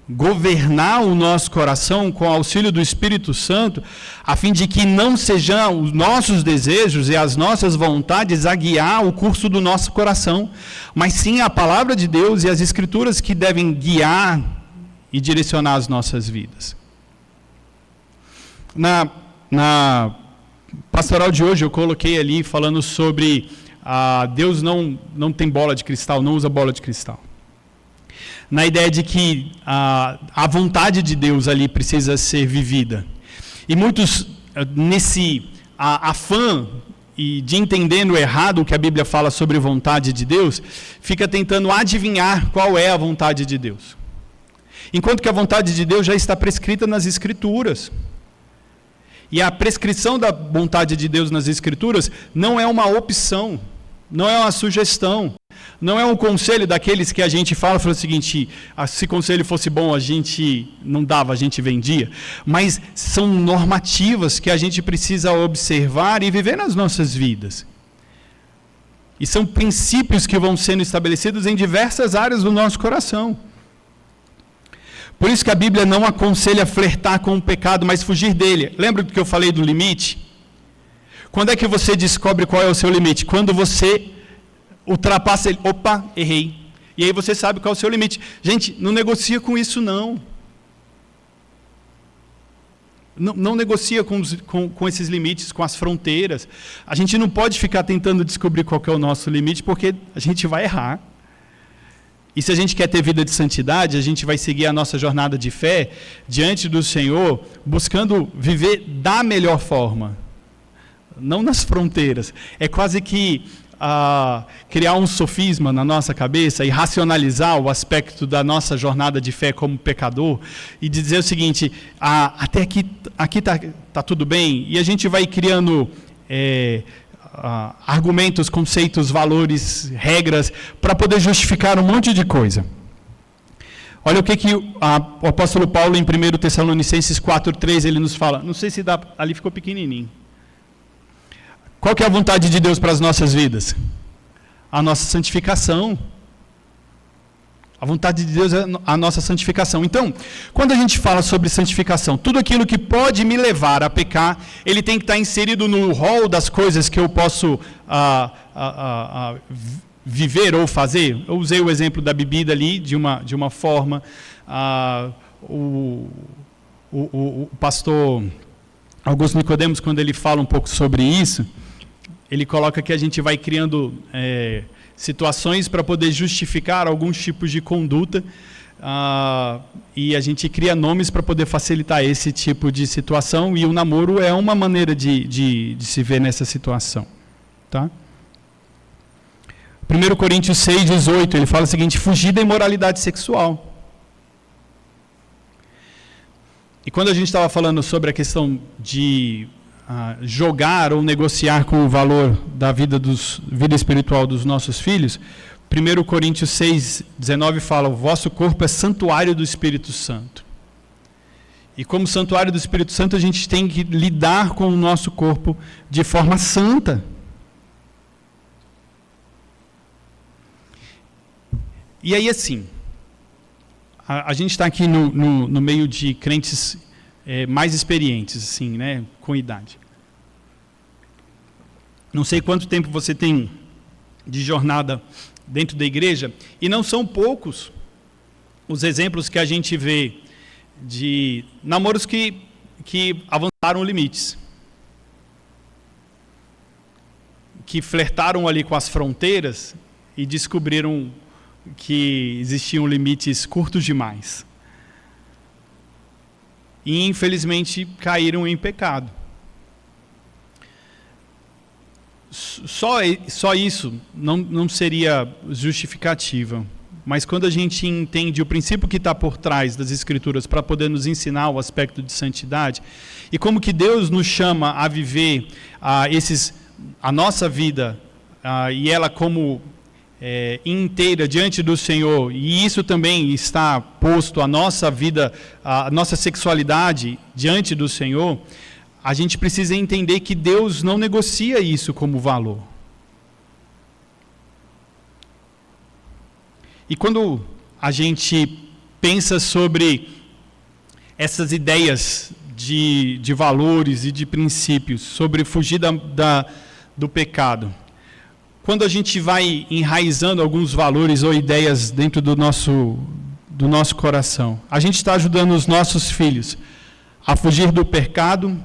governar o nosso coração com o auxílio do Espírito Santo, a fim de que não sejam os nossos desejos e as nossas vontades a guiar o curso do nosso coração, mas sim a palavra de Deus e as Escrituras que devem guiar e direcionar as nossas vidas. Na pastoral de hoje eu coloquei ali falando sobre Deus não tem bola de cristal, não usa bola de cristal. Na ideia de que a vontade de Deus ali precisa ser vivida. E muitos, nesse afã e de entendendo errado o que a Bíblia fala sobre vontade de Deus, fica tentando adivinhar qual é a vontade de Deus. Enquanto que a vontade de Deus já está prescrita nas Escrituras. E a prescrição da vontade de Deus nas Escrituras não é uma opção, não é uma sugestão. Não é um conselho daqueles que a gente fala o seguinte: se conselho fosse bom a gente não dava, a gente vendia. Mas são normativas que a gente precisa observar e viver nas nossas vidas. E são princípios que vão sendo estabelecidos em diversas áreas do nosso coração. Por isso que a Bíblia não aconselha flertar com o pecado, mas fugir dele. Lembra do que eu falei do limite? Quando é que você descobre qual é o seu limite? Quando você ultrapassa ele, opa, errei. E aí você sabe qual é o seu limite. Gente, não negocia com isso não. Não negocia com esses limites, com as fronteiras. A gente não pode ficar tentando descobrir qual que é o nosso limite, porque a gente vai errar. E se a gente quer ter vida de santidade, a gente vai seguir a nossa jornada de fé diante do Senhor, buscando viver da melhor forma. não nas fronteiras. É quase que criar um sofisma na nossa cabeça e racionalizar o aspecto da nossa jornada de fé como pecador e dizer o seguinte, até aqui tá tudo bem, e a gente vai criando argumentos, conceitos, valores, regras, para poder justificar um monte de coisa. Olha o que o apóstolo Paulo, em 1 Tessalonicenses 4,3, ele nos fala. Não sei se dá, ali ficou pequenininho. Qual que é a vontade de Deus para as nossas vidas? A nossa santificação. A vontade de Deus é a nossa santificação. Então, quando a gente fala sobre santificação, tudo aquilo que pode me levar a pecar, ele tem que estar inserido no rol das coisas que eu posso viver ou fazer. Eu usei o exemplo da bebida ali, de uma forma. O pastor Augusto Nicodemos, quando ele fala um pouco sobre isso, ele coloca que a gente vai criando situações para poder justificar alguns tipos de conduta e a gente cria nomes para poder facilitar esse tipo de situação, e o namoro é uma maneira de se ver nessa situação. Tá? 1 Coríntios 6,18, ele fala o seguinte: fugir da imoralidade sexual. E quando a gente estava falando sobre a questão de jogar ou negociar com o valor da vida espiritual dos nossos filhos, 1 Coríntios 6,19 fala: o vosso corpo é santuário do Espírito Santo. E como santuário do Espírito Santo, a gente tem que lidar com o nosso corpo de forma santa. E aí, assim, a gente está aqui no meio de crentes mais experientes, assim, né, com idade. Não sei quanto tempo você tem de jornada dentro da igreja, e não são poucos os exemplos que a gente vê de namoros que avançaram limites, que flertaram ali com as fronteiras e descobriram que existiam limites curtos demais. E, infelizmente, caíram em pecado. Só isso não seria justificativa. Mas quando a gente entende o princípio que está por trás das Escrituras para poder nos ensinar o aspecto de santidade, e como que Deus nos chama a viver a nossa vida, e ela como inteira diante do Senhor, e isso também está posto a nossa vida, a nossa sexualidade diante do Senhor, a gente precisa entender que Deus não negocia isso como valor. E quando a gente pensa sobre essas ideias de valores e de princípios, sobre fugir do pecado, quando a gente vai enraizando alguns valores ou ideias dentro do nosso coração, a gente está ajudando os nossos filhos a fugir do pecado,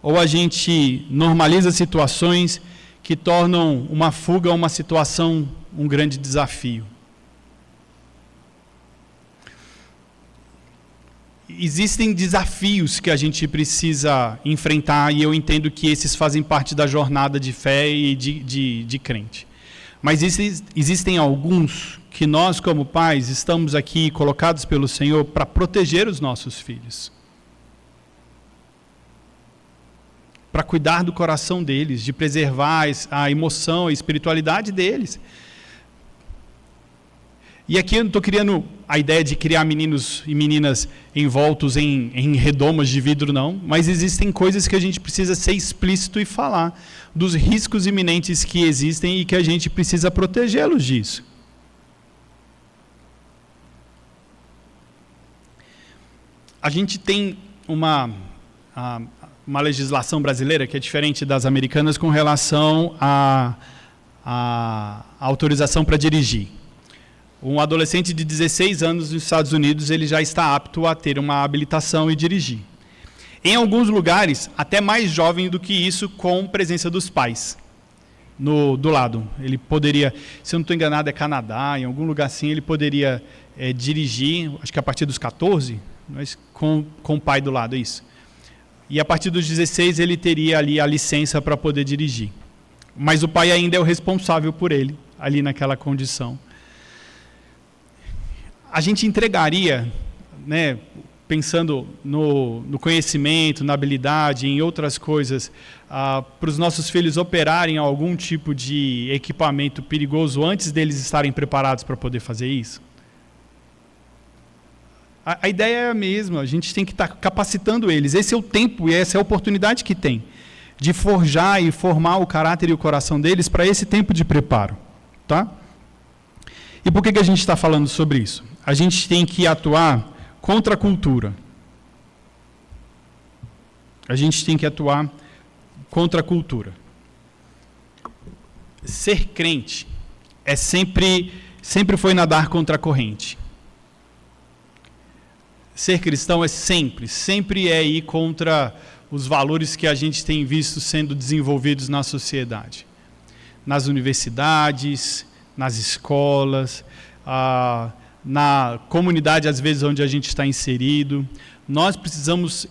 ou a gente normaliza situações que tornam uma fuga a uma situação um grande desafio. Existem desafios que a gente precisa enfrentar, e eu entendo que esses fazem parte da jornada de fé e de crente. Mas existem alguns que nós, como pais, estamos aqui colocados pelo Senhor para proteger os nossos filhos. Para cuidar do coração deles, de preservar a emoção, a espiritualidade deles. E aqui eu não estou criando a ideia de criar meninos e meninas envoltos em redomas de vidro, não. Mas existem coisas que a gente precisa ser explícito e falar dos riscos iminentes que existem e que a gente precisa protegê-los disso. A gente tem uma legislação brasileira que é diferente das americanas com relação à autorização para dirigir. Um adolescente de 16 anos nos Estados Unidos, ele já está apto a ter uma habilitação e dirigir. Em alguns lugares, até mais jovem do que isso, com presença dos pais do lado. Ele poderia, se eu não estou enganado, é Canadá, em algum lugar assim, ele poderia dirigir, acho que a partir dos 14, mas com o pai do lado, é isso. e a partir dos 16 ele teria ali a licença para poder dirigir. Mas o pai ainda é o responsável por ele, ali naquela condição. A gente entregaria, né, pensando no conhecimento, na habilidade, em outras coisas, para os nossos filhos operarem algum tipo de equipamento perigoso antes deles estarem preparados para poder fazer isso? A ideia é a mesma, a gente tem que estar capacitando eles. Esse é o tempo e essa é a oportunidade que tem de forjar e formar o caráter e o coração deles para esse tempo de preparo. Tá? E por que a gente está falando sobre isso? A gente tem que atuar contra a cultura. A gente tem que atuar contra a cultura. Ser crente é sempre foi nadar contra a corrente. Ser cristão é sempre é ir contra os valores que a gente tem visto sendo desenvolvidos na sociedade. Nas universidades, nas escolas, na comunidade, às vezes, onde a gente está inserido. Nós precisamos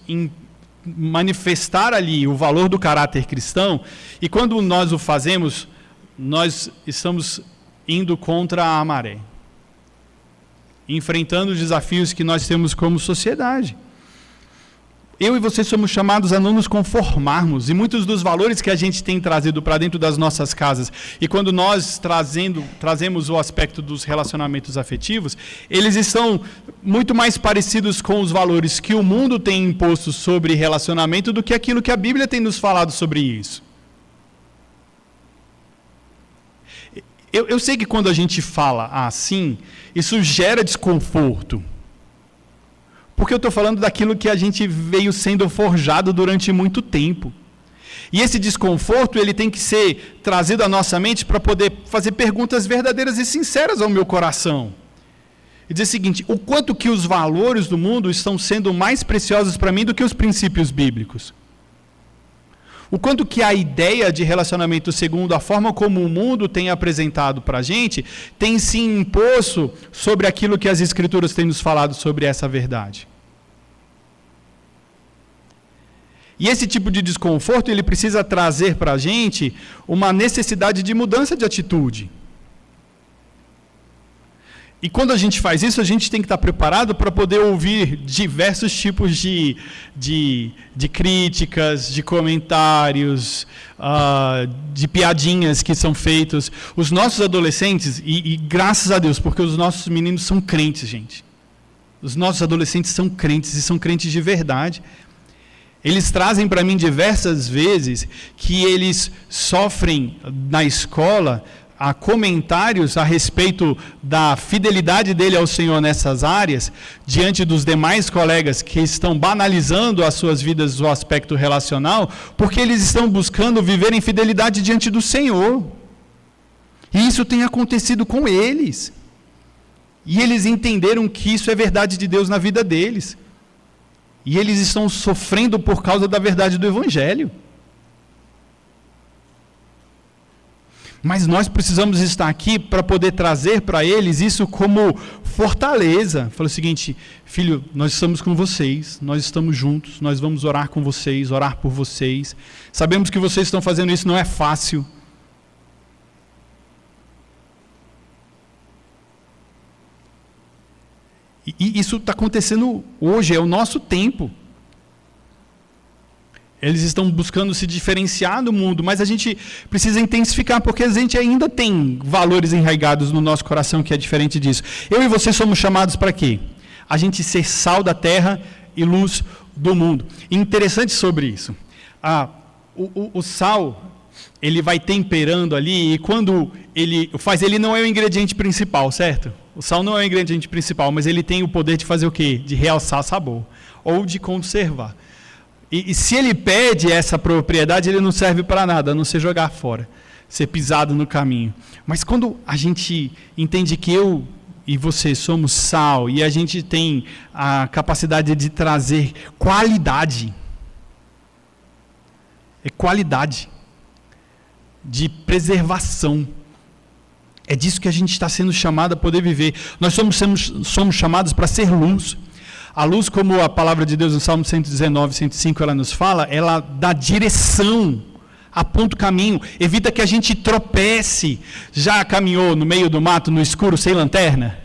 manifestar ali o valor do caráter cristão, e quando nós o fazemos, nós estamos indo contra a maré, enfrentando os desafios que nós temos como sociedade. Eu e você somos chamados a não nos conformarmos, e muitos dos valores que a gente tem trazido para dentro das nossas casas, e quando nós trazemos o aspecto dos relacionamentos afetivos, eles estão muito mais parecidos com os valores que o mundo tem imposto sobre relacionamento do que aquilo que a Bíblia tem nos falado sobre isso. Eu sei que quando a gente fala assim, isso gera desconforto. Porque eu estou falando daquilo que a gente veio sendo forjado durante muito tempo. E esse desconforto, ele tem que ser trazido à nossa mente para poder fazer perguntas verdadeiras e sinceras ao meu coração. E dizer o seguinte: o quanto que os valores do mundo estão sendo mais preciosos para mim do que os princípios bíblicos? O quanto que a ideia de relacionamento segundo a forma como o mundo tem apresentado para a gente, tem se imposto sobre aquilo que as Escrituras têm nos falado sobre essa verdade. E esse tipo de desconforto, ele precisa trazer para a gente uma necessidade de mudança de atitude. E quando a gente faz isso, a gente tem que estar preparado para poder ouvir diversos tipos de críticas, de comentários, de piadinhas que são feitos. Os nossos adolescentes, e graças a Deus, porque os nossos meninos são crentes, gente. Os nossos adolescentes são crentes, e são crentes de verdade. Eles trazem para mim diversas vezes que eles sofrem na escola comentários a respeito da fidelidade dele ao Senhor nessas áreas, diante dos demais colegas que estão banalizando as suas vidas no aspecto relacional, porque eles estão buscando viver em fidelidade diante do Senhor. E isso tem acontecido com eles. E eles entenderam que isso é verdade de Deus na vida deles. E eles estão sofrendo por causa da verdade do Evangelho. Mas nós precisamos estar aqui para poder trazer para eles isso como fortaleza. Fala o seguinte: filho, nós estamos com vocês, nós estamos juntos, nós vamos orar com vocês, orar por vocês. Sabemos que vocês estão fazendo isso, não é fácil. E isso está acontecendo hoje, é o nosso tempo. Eles estão buscando se diferenciar do mundo, mas a gente precisa intensificar, porque a gente ainda tem valores enraigados no nosso coração que é diferente disso. Eu e você somos chamados para quê? A gente ser sal da terra e luz do mundo. Interessante sobre isso. O sal, ele vai temperando ali, e quando ele faz, ele não é o ingrediente principal, certo? O sal não é o ingrediente principal, mas ele tem o poder de fazer o quê? De realçar sabor, ou de conservar. E se ele perde essa propriedade, ele não serve para nada, a não ser jogar fora, ser pisado no caminho. Mas quando a gente entende que eu e você somos sal, e a gente tem a capacidade de trazer qualidade, qualidade, de preservação, é disso que a gente está sendo chamado a poder viver. Nós somos chamados para ser luz. A luz, como a palavra de Deus no Salmo 119, 105, ela nos fala, ela dá direção, aponta o caminho, evita que a gente tropece. Já caminhou no meio do mato, no escuro, sem lanterna?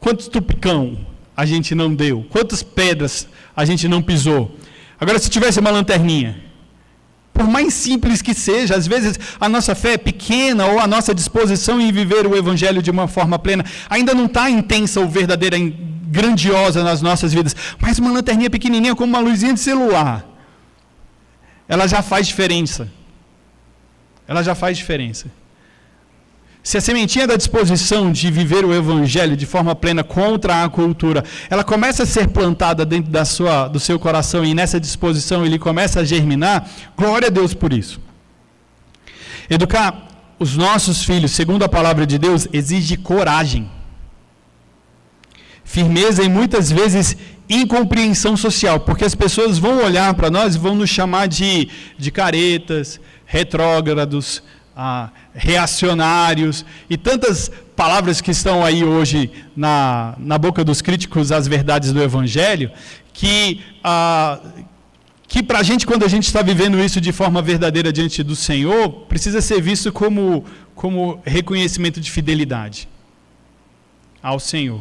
Quantos tupicão a gente não deu? Quantas pedras a gente não pisou? Agora, se tivesse uma lanterninha, por mais simples que seja, às vezes a nossa fé é pequena ou a nossa disposição em viver o Evangelho de uma forma plena ainda não está intensa ou verdadeira, grandiosa nas nossas vidas, mas uma lanterninha pequenininha como uma luzinha de celular, ela já faz diferença. Ela já faz diferença. Se a sementinha da disposição de viver o Evangelho de forma plena contra a cultura, ela começa a ser plantada dentro do seu coração e nessa disposição ele começa a germinar, glória a Deus por isso. Educar os nossos filhos, segundo a palavra de Deus, exige coragem, firmeza e muitas vezes incompreensão social, porque as pessoas vão olhar para nós e vão nos chamar de caretas, retrógrados, reacionários e tantas palavras que estão aí hoje na boca dos críticos às verdades do Evangelho, que para a gente, quando a gente está vivendo isso de forma verdadeira diante do Senhor, precisa ser visto como reconhecimento de fidelidade ao Senhor,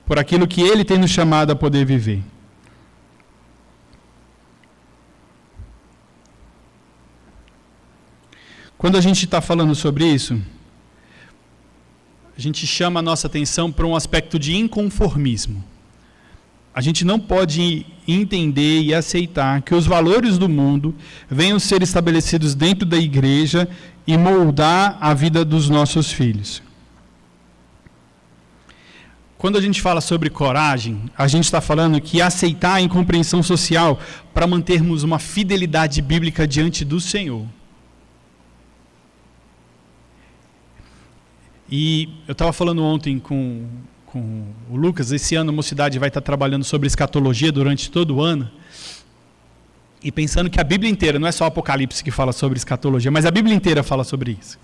por aquilo que Ele tem nos chamado a poder viver. Quando a gente está falando sobre isso, a gente chama a nossa atenção para um aspecto de inconformismo. A gente não pode entender e aceitar que os valores do mundo venham ser estabelecidos dentro da igreja e moldar a vida dos nossos filhos. Quando a gente fala sobre coragem, a gente está falando que aceitar a incompreensão social para mantermos uma fidelidade bíblica diante do Senhor. E eu estava falando ontem com o Lucas, esse ano a Mocidade vai estar trabalhando sobre escatologia durante todo o ano, e pensando que a Bíblia inteira, não é só o Apocalipse que fala sobre escatologia, mas a Bíblia inteira fala sobre isso.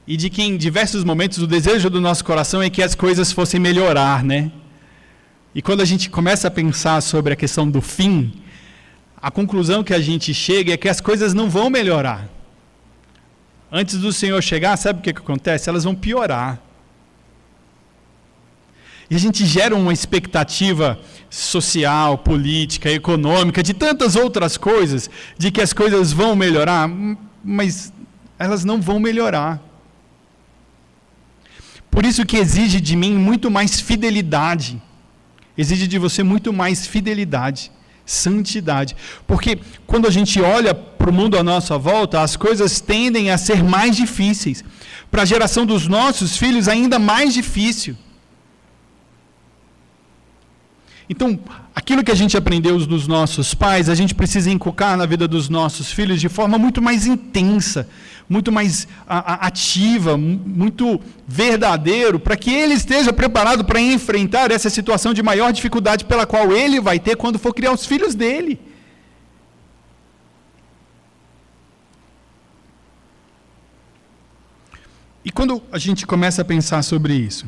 E de que em diversos momentos o desejo do nosso coração é que as coisas fossem melhorar, né? E quando a gente começa a pensar sobre a questão do fim, a conclusão que a gente chega é que as coisas não vão melhorar. Antes do Senhor chegar, sabe o que acontece? Elas vão piorar. E a gente gera uma expectativa social, política, econômica, de tantas outras coisas, de que as coisas vão melhorar, mas elas não vão melhorar. Por isso que exige de mim muito mais fidelidade. Exige de você muito mais fidelidade, santidade. Porque quando a gente olha para o mundo à nossa volta, as coisas tendem a ser mais difíceis. Para a geração dos nossos filhos, ainda mais difícil. Então, aquilo que a gente aprendeu dos nossos pais, a gente precisa inculcar na vida dos nossos filhos de forma muito mais intensa, muito mais ativa, muito verdadeiro, para que ele esteja preparado para enfrentar essa situação de maior dificuldade pela qual ele vai ter quando for criar os filhos dele. E quando a gente começa a pensar sobre isso,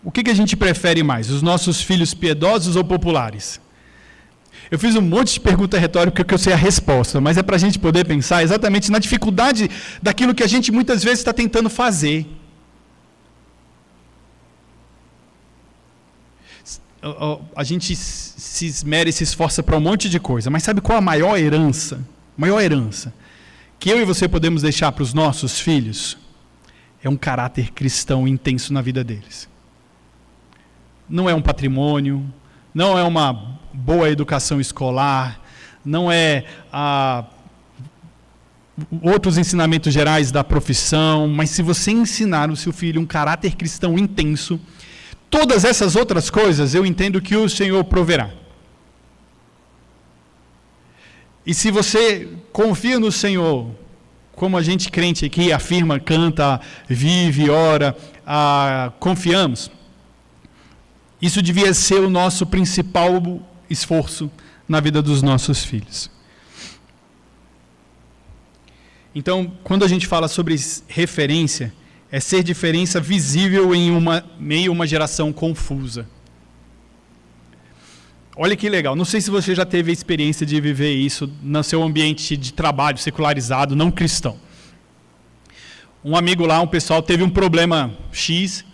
o que a gente prefere mais, os nossos filhos piedosos ou populares? Eu fiz um monte de pergunta retórica que eu sei a resposta, mas é para a gente poder pensar exatamente na dificuldade daquilo que a gente muitas vezes está tentando fazer. A gente se esmera e se esforça para um monte de coisa, mas sabe qual a maior herança? Maior herança que eu e você podemos deixar para os nossos filhos? É um caráter cristão intenso na vida deles. Não é um patrimônio, não é uma boa educação escolar, não é outros ensinamentos gerais da profissão, mas se você ensinar o seu filho um caráter cristão intenso, todas essas outras coisas eu entendo que o Senhor proverá. E se você confia no Senhor, como a gente crente aqui afirma, canta, vive, ora, confiamos, isso devia ser o nosso principal esforço na vida dos nossos filhos. Então, quando a gente fala sobre referência, é ser diferença visível em meio a uma geração confusa. Olha que legal, não sei se você já teve a experiência de viver isso no seu ambiente de trabalho secularizado, não cristão. Um amigo lá, um pessoal, teve um problema X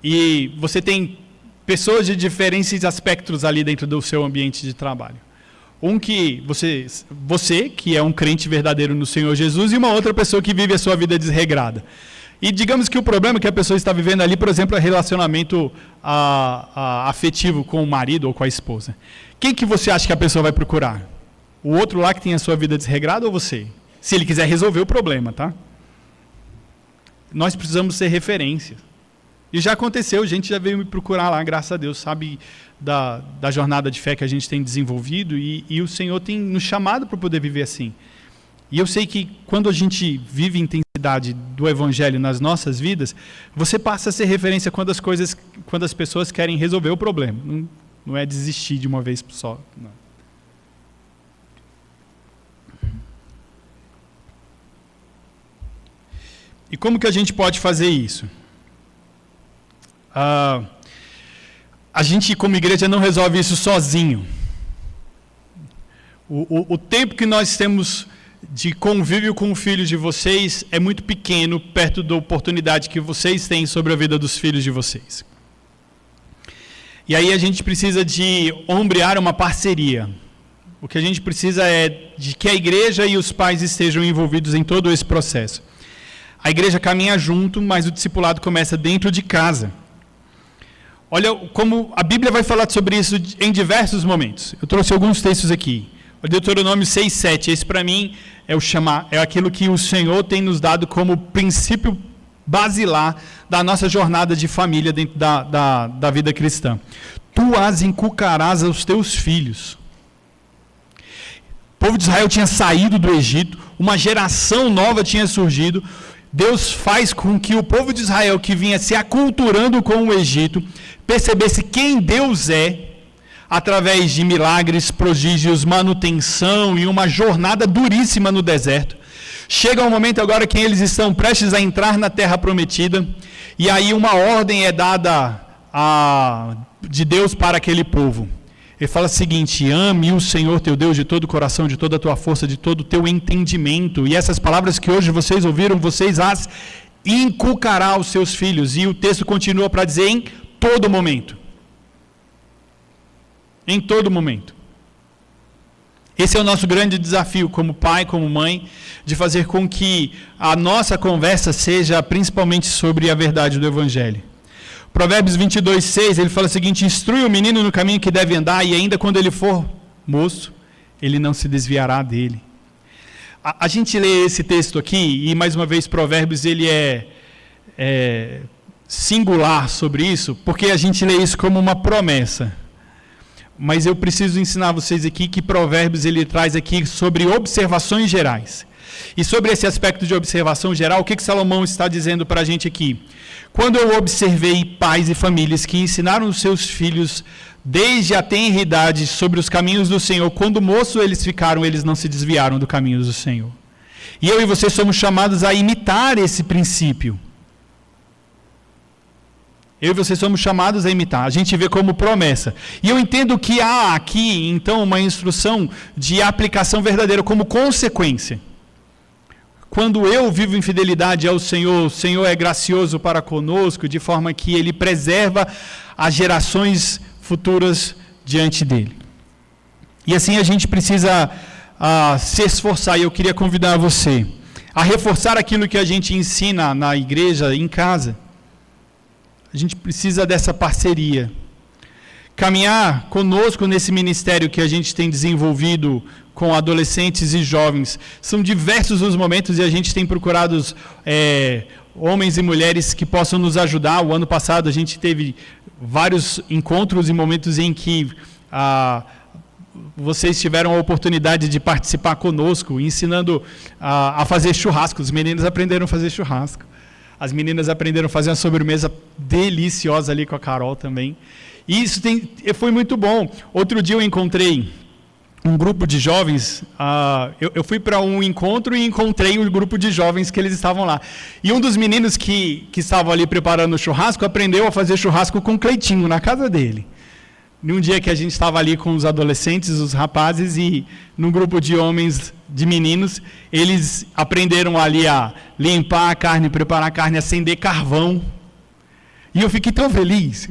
e você tem pessoas de diferentes aspectos ali dentro do seu ambiente de trabalho. Um que você que é um crente verdadeiro no Senhor Jesus, e uma outra pessoa que vive a sua vida desregrada. E digamos que o problema que a pessoa está vivendo ali, por exemplo, é relacionamento afetivo com o marido ou com a esposa. Quem que você acha que a pessoa vai procurar? O outro lá que tem a sua vida desregrada ou você? Se ele quiser resolver o problema, tá? Nós precisamos ser referência. E já aconteceu, gente já veio me procurar lá, graças a Deus, sabe da jornada de fé que a gente tem desenvolvido e o Senhor tem nos chamado para poder viver assim. E eu sei que quando a gente vive a intensidade do Evangelho nas nossas vidas, você passa a ser referência quando as pessoas querem resolver o problema. Não é desistir de uma vez só. Não. E como que a gente pode fazer isso? A gente, como igreja, não resolve isso sozinho. O tempo que nós temos de convívio com os filhos de vocês é muito pequeno perto da oportunidade que vocês têm sobre a vida dos filhos de vocês. E aí a gente precisa de ombrear uma parceria. O que a gente precisa é de que a igreja e os pais estejam envolvidos em todo esse processo. A igreja caminha junto, mas o discipulado começa dentro de casa. Olha como a Bíblia vai falar sobre isso em diversos momentos. Eu trouxe alguns textos aqui. O Deuteronômio 6:7, esse para mim é aquilo que o Senhor tem nos dado como princípio basilar da nossa jornada de família dentro da vida cristã. Tu as inculcarás aos teus filhos. O povo de Israel tinha saído do Egito, uma geração nova tinha surgido. Deus faz com que o povo de Israel, que vinha se aculturando com o Egito, percebesse quem Deus é, através de milagres, prodígios, manutenção e uma jornada duríssima no deserto. Chega um momento agora que eles estão prestes a entrar na terra prometida, e aí uma ordem é dada de Deus para aquele povo. Ele fala o seguinte: ame o Senhor teu Deus de todo o coração, de toda a tua força, de todo o teu entendimento. E essas palavras que hoje vocês ouviram, vocês as inculcará aos seus filhos. E o texto continua para dizer em todo momento. Em todo momento. Esse é o nosso grande desafio como pai, como mãe, de fazer com que a nossa conversa seja principalmente sobre a verdade do Evangelho. Provérbios 22:6, ele fala o seguinte: instrui o menino no caminho que deve andar, e ainda quando ele for moço, ele não se desviará dele. A gente lê esse texto aqui, e mais uma vez Provérbios ele é singular sobre isso, porque a gente lê isso como uma promessa. Mas eu preciso ensinar vocês aqui que Provérbios ele traz aqui sobre observações gerais. E sobre esse aspecto de observação geral, o que Salomão está dizendo para a gente aqui? Quando eu observei pais e famílias que ensinaram os seus filhos desde a tenra idade sobre os caminhos do Senhor, quando moço eles não se desviaram do caminho do Senhor. E eu e você somos chamados a imitar esse princípio. Eu e você somos chamados a imitar. A gente vê como promessa. E eu entendo que há aqui, então, uma instrução de aplicação verdadeira como consequência. Quando eu vivo em fidelidade ao Senhor, o Senhor é gracioso para conosco, de forma que Ele preserva as gerações futuras diante dEle. E assim a gente precisa se esforçar, e eu queria convidar você a reforçar aquilo que a gente ensina na igreja, em casa. A gente precisa dessa parceria. Caminhar conosco nesse ministério que a gente tem desenvolvido com adolescentes e jovens. São diversos os momentos e a gente tem procurado homens e mulheres que possam nos ajudar. O ano passado a gente teve vários encontros e momentos em que vocês tiveram a oportunidade de participar conosco, ensinando a fazer churrasco. Os meninos aprenderam a fazer churrasco. As meninas aprenderam a fazer uma sobremesa deliciosa ali com a Carol também. E isso foi muito bom. Outro dia eu encontrei um grupo de jovens, eu fui para um encontro e encontrei um grupo de jovens que eles estavam lá. E um dos meninos que estavam ali preparando o churrasco aprendeu a fazer churrasco com o Cleitinho na casa dele. Num dia que a gente estava ali com os adolescentes, os rapazes, e num grupo de homens, de meninos, eles aprenderam ali a limpar a carne, preparar a carne, acender carvão. E eu fiquei tão feliz,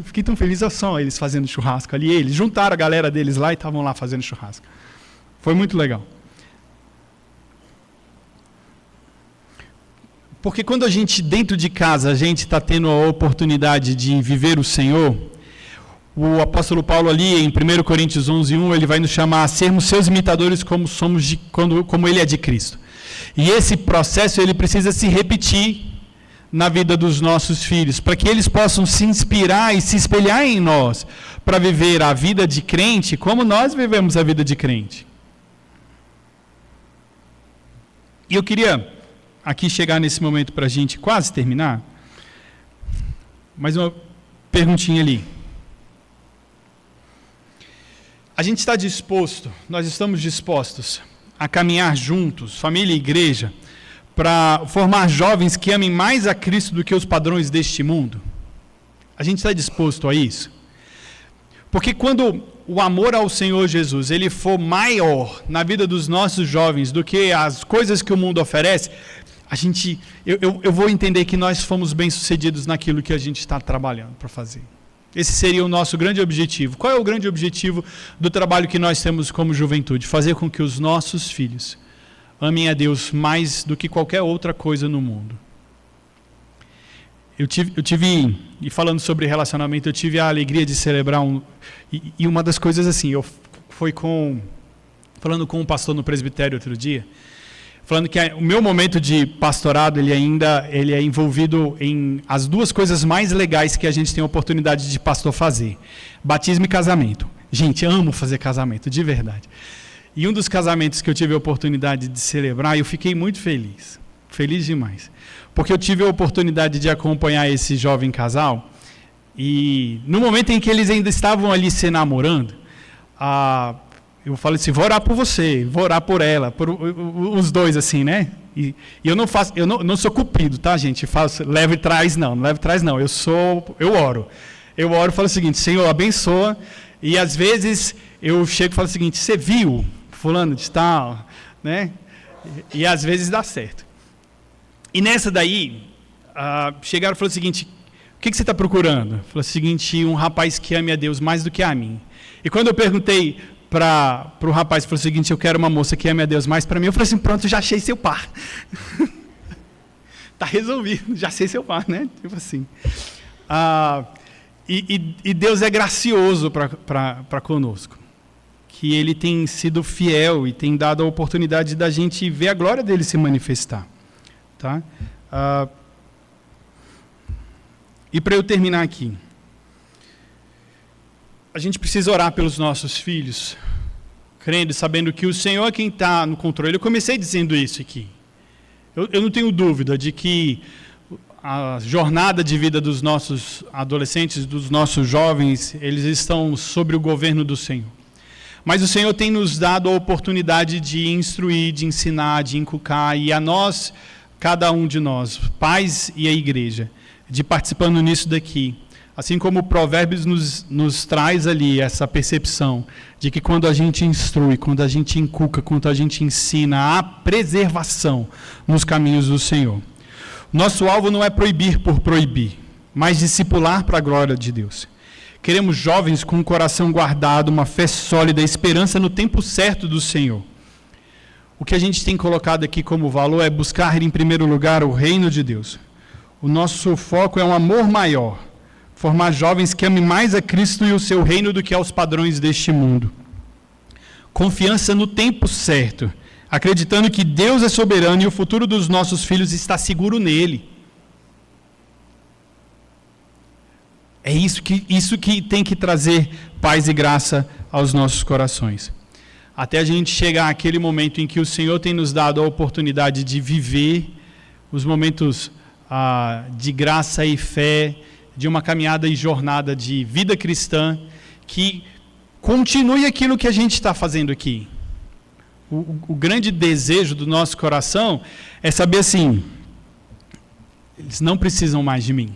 olha só eles fazendo churrasco ali. Eles juntaram a galera deles lá e estavam lá fazendo churrasco. Foi muito legal. Porque quando a gente, dentro de casa, a gente está tendo a oportunidade de viver o Senhor, o apóstolo Paulo ali, em 1 Coríntios 11:1, ele vai nos chamar a sermos seus imitadores como ele é de Cristo. E esse processo, ele precisa se repetir na vida dos nossos filhos, para que eles possam se inspirar e se espelhar em nós, para viver a vida de crente como nós vivemos a vida de crente. E eu queria aqui chegar nesse momento para a gente quase terminar, mais uma perguntinha ali. A gente está disposto, nós estamos dispostos a caminhar juntos, família e igreja, para formar jovens que amem mais a Cristo do que os padrões deste mundo? A gente está disposto a isso? Porque quando o amor ao Senhor Jesus, ele for maior na vida dos nossos jovens do que as coisas que o mundo oferece, eu vou entender que nós fomos bem-sucedidos naquilo que a gente está trabalhando para fazer. Esse seria o nosso grande objetivo. Qual é o grande objetivo do trabalho que nós temos como juventude? Fazer com que os nossos filhos amem a Deus mais do que qualquer outra coisa no mundo. Eu tive, e falando sobre relacionamento, eu tive a alegria de celebrar e uma das coisas assim, falando com um pastor no presbitério outro dia, falando que o meu momento de pastorado, ele é envolvido em as duas coisas mais legais que a gente tem a oportunidade de pastor fazer: batismo e casamento. Gente, amo fazer casamento, de verdade. E um dos casamentos que eu tive a oportunidade de celebrar, eu fiquei muito feliz demais, porque eu tive a oportunidade de acompanhar esse jovem casal, e no momento em que eles ainda estavam ali se namorando, eu falei assim: vou orar por você, vou orar por ela, por os dois assim, né? E eu não sou cupido, tá, gente? Leve e traz não, eu oro e falo o seguinte: Senhor, abençoa. E às vezes eu chego e falo o seguinte: você viu fulano de tal, né? E às vezes dá certo. E nessa daí, chegaram e falaram o seguinte: o que você está procurando? Falou o seguinte: um rapaz que ame a Deus mais do que a mim. E quando eu perguntei para o rapaz, falou o seguinte: eu quero uma moça que ame a Deus mais para mim. Eu falei assim: pronto, já achei seu par. Está resolvido, já sei seu par, né? Tipo assim. E Deus é gracioso para conosco, que Ele tem sido fiel e tem dado a oportunidade da gente ver a glória dele se manifestar. Tá? E para eu terminar aqui, a gente precisa orar pelos nossos filhos, crendo e sabendo que o Senhor é quem está no controle. Eu comecei dizendo isso aqui. Eu não tenho dúvida de que a jornada de vida dos nossos adolescentes, dos nossos jovens, eles estão sob o governo do Senhor. Mas o Senhor tem nos dado a oportunidade de instruir, de ensinar, de inculcar, e a nós, cada um de nós, pais e a igreja, de participando nisso daqui. Assim como o Provérbios nos traz ali essa percepção de que quando a gente instrui, quando a gente inculca, quando a gente ensina, há preservação nos caminhos do Senhor. Nosso alvo não é proibir por proibir, mas discipular para a glória de Deus. Queremos jovens com o coração guardado, uma fé sólida, esperança no tempo certo do Senhor. O que a gente tem colocado aqui como valor é buscar em primeiro lugar o reino de Deus. O nosso foco é um amor maior, formar jovens que amem mais a Cristo e o seu reino do que aos padrões deste mundo. Confiança no tempo certo, acreditando que Deus é soberano e o futuro dos nossos filhos está seguro nele. É isso que tem que trazer paz e graça aos nossos corações. Até a gente chegar àquele momento em que o Senhor tem nos dado a oportunidade de viver os momentos de graça e fé, de uma caminhada e jornada de vida cristã, que continue aquilo que a gente está fazendo aqui. o grande desejo do nosso coração é saber assim, eles não precisam mais de mim.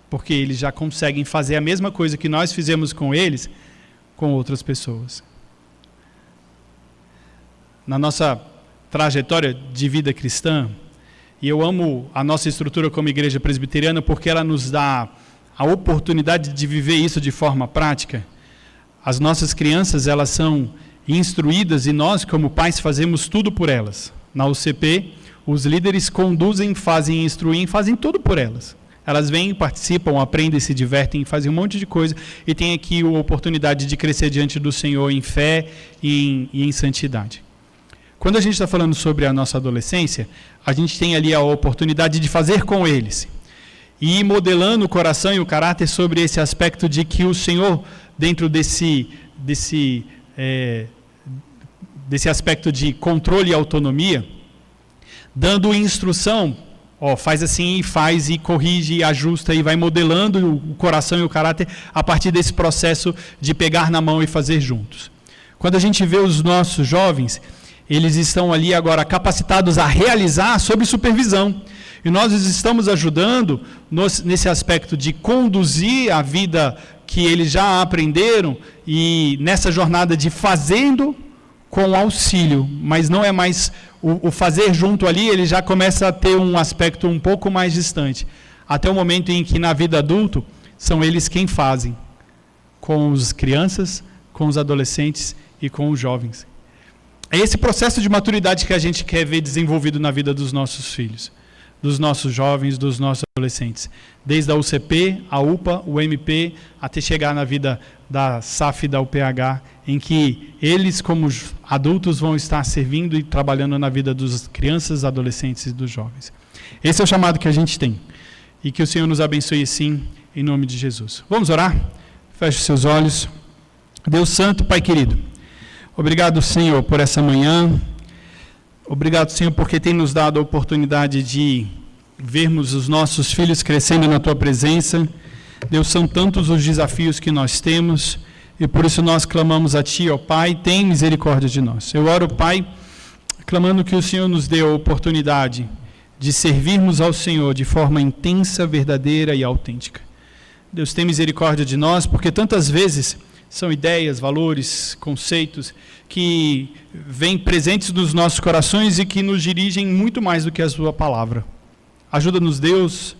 Porque eles já conseguem fazer a mesma coisa que nós fizemos com eles, com outras pessoas. Na nossa trajetória de vida cristã, e eu amo a nossa estrutura como igreja presbiteriana porque ela nos dá a oportunidade de viver isso de forma prática. As nossas crianças, elas são instruídas e nós, como pais, fazemos tudo por elas. Na UCP, os líderes conduzem, fazem, instruem, fazem tudo por elas. Elas vêm, participam, aprendem, se divertem, fazem um monte de coisa e têm aqui a oportunidade de crescer diante do Senhor em fé e em santidade. Quando a gente está falando sobre a nossa adolescência, a gente tem ali a oportunidade de fazer com eles. E ir modelando o coração e o caráter sobre esse aspecto de que o Senhor, dentro desse aspecto de controle e autonomia, dando instrução, faz assim e faz e corrige e ajusta e vai modelando o coração e o caráter a partir desse processo de pegar na mão e fazer juntos. Quando a gente vê os nossos jovens, eles estão ali agora capacitados a realizar sob supervisão. E nós estamos ajudando nesse aspecto de conduzir a vida que eles já aprenderam e nessa jornada de fazendo com auxílio, mas não é mais o fazer junto ali, ele já começa a ter um aspecto um pouco mais distante, até o momento em que na vida adulta são eles quem fazem, com as crianças, com os adolescentes e com os jovens. É esse processo de maturidade que a gente quer ver desenvolvido na vida dos nossos filhos, dos nossos jovens, dos nossos adolescentes. Desde a UCP, a UPA, o MP, até chegar na vida da SAF e da UPH, em que eles, como adultos, vão estar servindo e trabalhando na vida dos crianças, adolescentes e dos jovens. Esse é o chamado que a gente tem. E que o Senhor nos abençoe sim, em nome de Jesus. Vamos orar? Feche os seus olhos. Deus Santo, Pai querido, obrigado, Senhor, por essa manhã. Obrigado, Senhor, porque tem nos dado a oportunidade de vermos os nossos filhos crescendo na Tua presença. Deus, são tantos os desafios que nós temos e por isso nós clamamos a Ti, ó Pai, tem misericórdia de nós. Eu oro, Pai, clamando que o Senhor nos dê a oportunidade de servirmos ao Senhor de forma intensa, verdadeira e autêntica. Deus, tem misericórdia de nós, porque tantas vezes são ideias, valores, conceitos que vêm presentes nos nossos corações e que nos dirigem muito mais do que a Sua palavra. Ajuda-nos, Deus,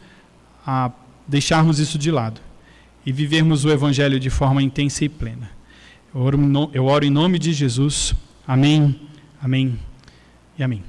a deixarmos isso de lado e vivermos o Evangelho de forma intensa e plena. Eu oro em nome de Jesus. Amém, amém e amém.